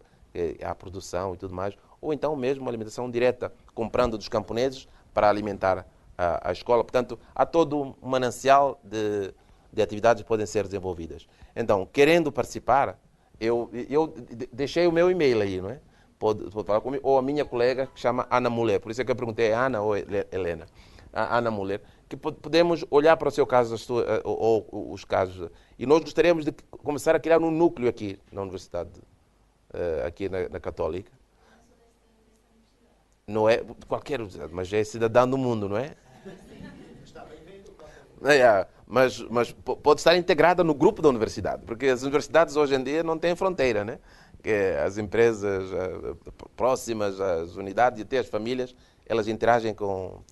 Speaker 1: a produção e tudo mais, ou então mesmo alimentação direta, comprando dos camponeses para alimentar a escola. Portanto, há todo um manancial de atividades que podem ser desenvolvidas. Então, querendo participar, eu deixei o meu e-mail aí, não é? Pode falar comigo, ou a minha colega, que chama Ana Muller, por isso é que eu perguntei, é Ana ou Helena? A Ana Muller, que podemos olhar para o seu caso, ou os casos, e nós gostaríamos de começar a criar um núcleo aqui na Universidade, aqui na Católica. Não é qualquer universidade, mas é cidadão do mundo, não é?
Speaker 3: Está bem-vindo.
Speaker 1: Mas pode estar integrada no grupo da universidade, porque as universidades hoje em dia não têm fronteira, né? As empresas próximas, as unidades e até as famílias, elas interagem com...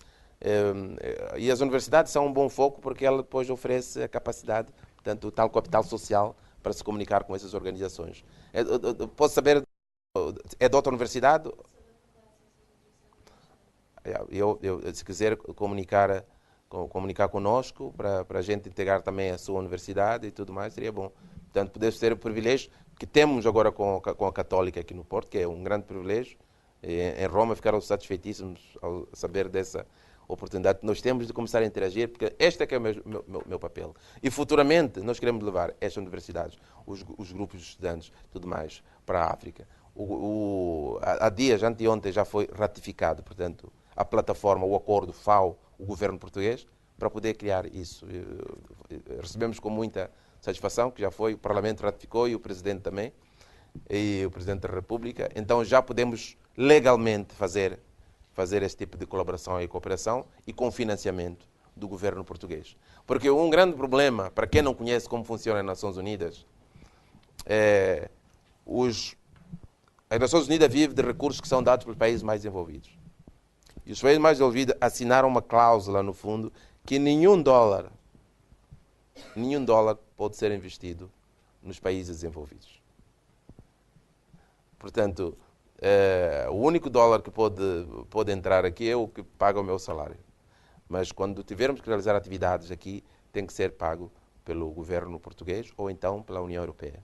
Speaker 1: E as universidades são um bom foco porque ela depois oferece a capacidade, portanto, o tal capital social para se comunicar com essas organizações. Posso saber, é de outra universidade? Se quiser comunicar conosco, para a gente integrar também a sua universidade e tudo mais, seria bom. Portanto, podemos ter o privilégio que temos agora com a Católica aqui no Porto, que é um grande privilégio. Em Roma ficaram satisfeitíssimos ao saber dessa oportunidade. Nós temos de começar a interagir, porque este é que é o meu papel. E futuramente nós queremos levar estas universidades, os grupos de estudantes, tudo mais, para a África. Há dias, anteontem, já foi ratificado, portanto, a plataforma, o acordo FAO, o governo português, para poder criar isso. Recebemos com muita satisfação, que já foi, o Parlamento ratificou e o Presidente também, e o Presidente da República. Então já podemos legalmente fazer esse tipo de colaboração e cooperação e com financiamento do governo português. Porque um grande problema, para quem não conhece como funciona as Nações Unidas, as Nações Unidas vivem de recursos que são dados pelos países mais desenvolvidos. E os países mais desenvolvidos assinaram uma cláusula, no fundo, que nenhum dólar pode ser investido nos países desenvolvidos. Portanto, o único dólar que pode entrar aqui é o que paga o meu salário. Mas quando tivermos que realizar atividades aqui, tem que ser pago pelo governo português ou então pela União Europeia.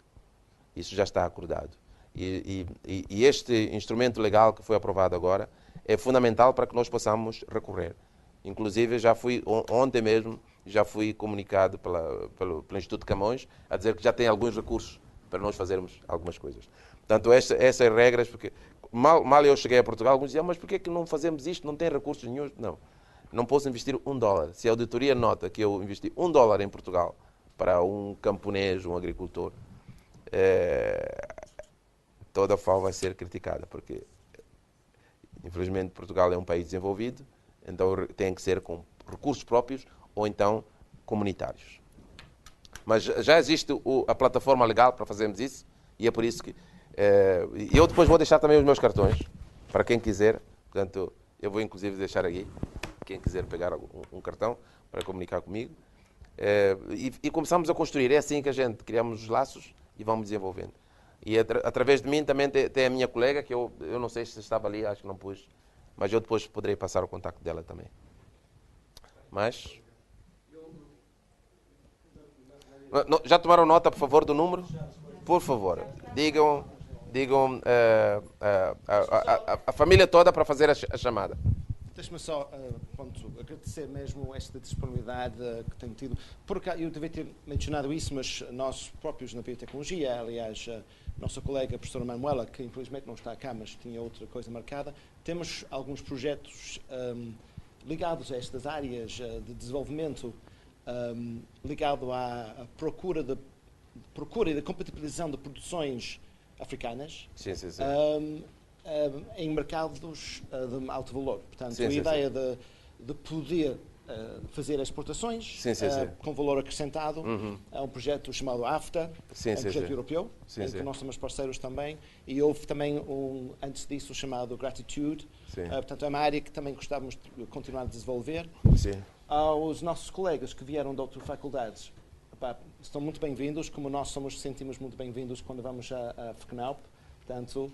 Speaker 1: Isso já está acordado. E este instrumento legal que foi aprovado agora é fundamental para que nós possamos recorrer. Inclusive, ontem mesmo, já fui comunicado pelo Instituto Camões a dizer que já tem alguns recursos para nós fazermos algumas coisas. Portanto, essas regras, porque mal eu cheguei a Portugal, alguns diziam, mas por que não fazemos isto? Não tem recursos nenhum? Não posso investir $1. Se a auditoria nota que eu investi $1 em Portugal para um camponês, um agricultor, toda a FAO vai ser criticada, porque, infelizmente, Portugal é um país desenvolvido, então tem que ser com recursos próprios ou então comunitários. Mas já existe a plataforma legal para fazermos isso, e é por isso que... eu depois vou deixar também os meus cartões, para quem quiser. Portanto, eu vou inclusive deixar aqui, quem quiser pegar um cartão para comunicar comigo. E começamos a construir. É assim que a gente criamos os laços e vamos desenvolvendo. E através de mim também tem a minha colega, que eu não sei se estava ali, acho que não pus, mas eu depois poderei passar o contacto dela também. Mas... Já tomaram nota, por favor, do número? Por favor, digam a família toda para fazer a chamada.
Speaker 3: Deixe-me só agradecer mesmo esta disponibilidade que tenho tido. Por acaso, eu devia ter mencionado isso, mas nós próprios na biotecnologia, aliás, a nossa colega a professora Manuela, que infelizmente não está cá, mas tinha outra coisa marcada, temos alguns projetos ligados a estas áreas de desenvolvimento, ligado à procura e da compatibilização de produções africanas.
Speaker 1: Sim.
Speaker 3: Em mercados de alto valor. Portanto,
Speaker 1: Sim,
Speaker 3: a ideia de poder fazer exportações com valor acrescentado é um projeto chamado AFTA, um projeto europeu, em que nós somos parceiros também, e houve também antes disso, chamado Gratitude. Portanto, é uma área que também gostávamos de continuar a desenvolver. Aos nossos colegas que vieram de outras faculdades, estão muito bem-vindos, como nós sentimos muito bem-vindos quando vamos a FCNAUP. Portanto,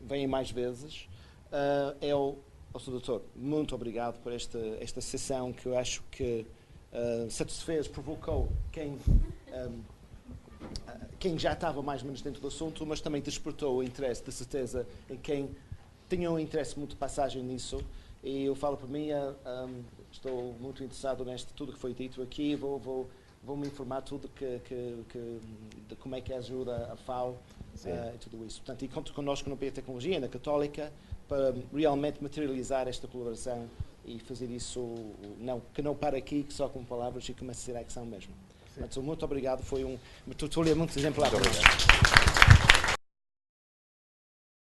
Speaker 3: venham mais vezes. Sr. Doutor, muito obrigado por esta sessão que eu acho que satisfez, provocou quem já estava mais ou menos dentro do assunto, mas também despertou o interesse, de certeza, em quem tinha um interesse muito de passagem nisso. E eu falo por mim, estou muito interessado neste tudo que foi dito aqui, vou me informar tudo de como é que ajuda a FAO e tudo isso. Portanto, e conto connosco na Biotecnologia, na Católica, para realmente materializar esta colaboração e fazer isso, que não para aqui, que só com palavras, e comece a ser a ação mesmo. Portanto, muito obrigado, foi uma tertúlia muito exemplar.
Speaker 1: Muito obrigado.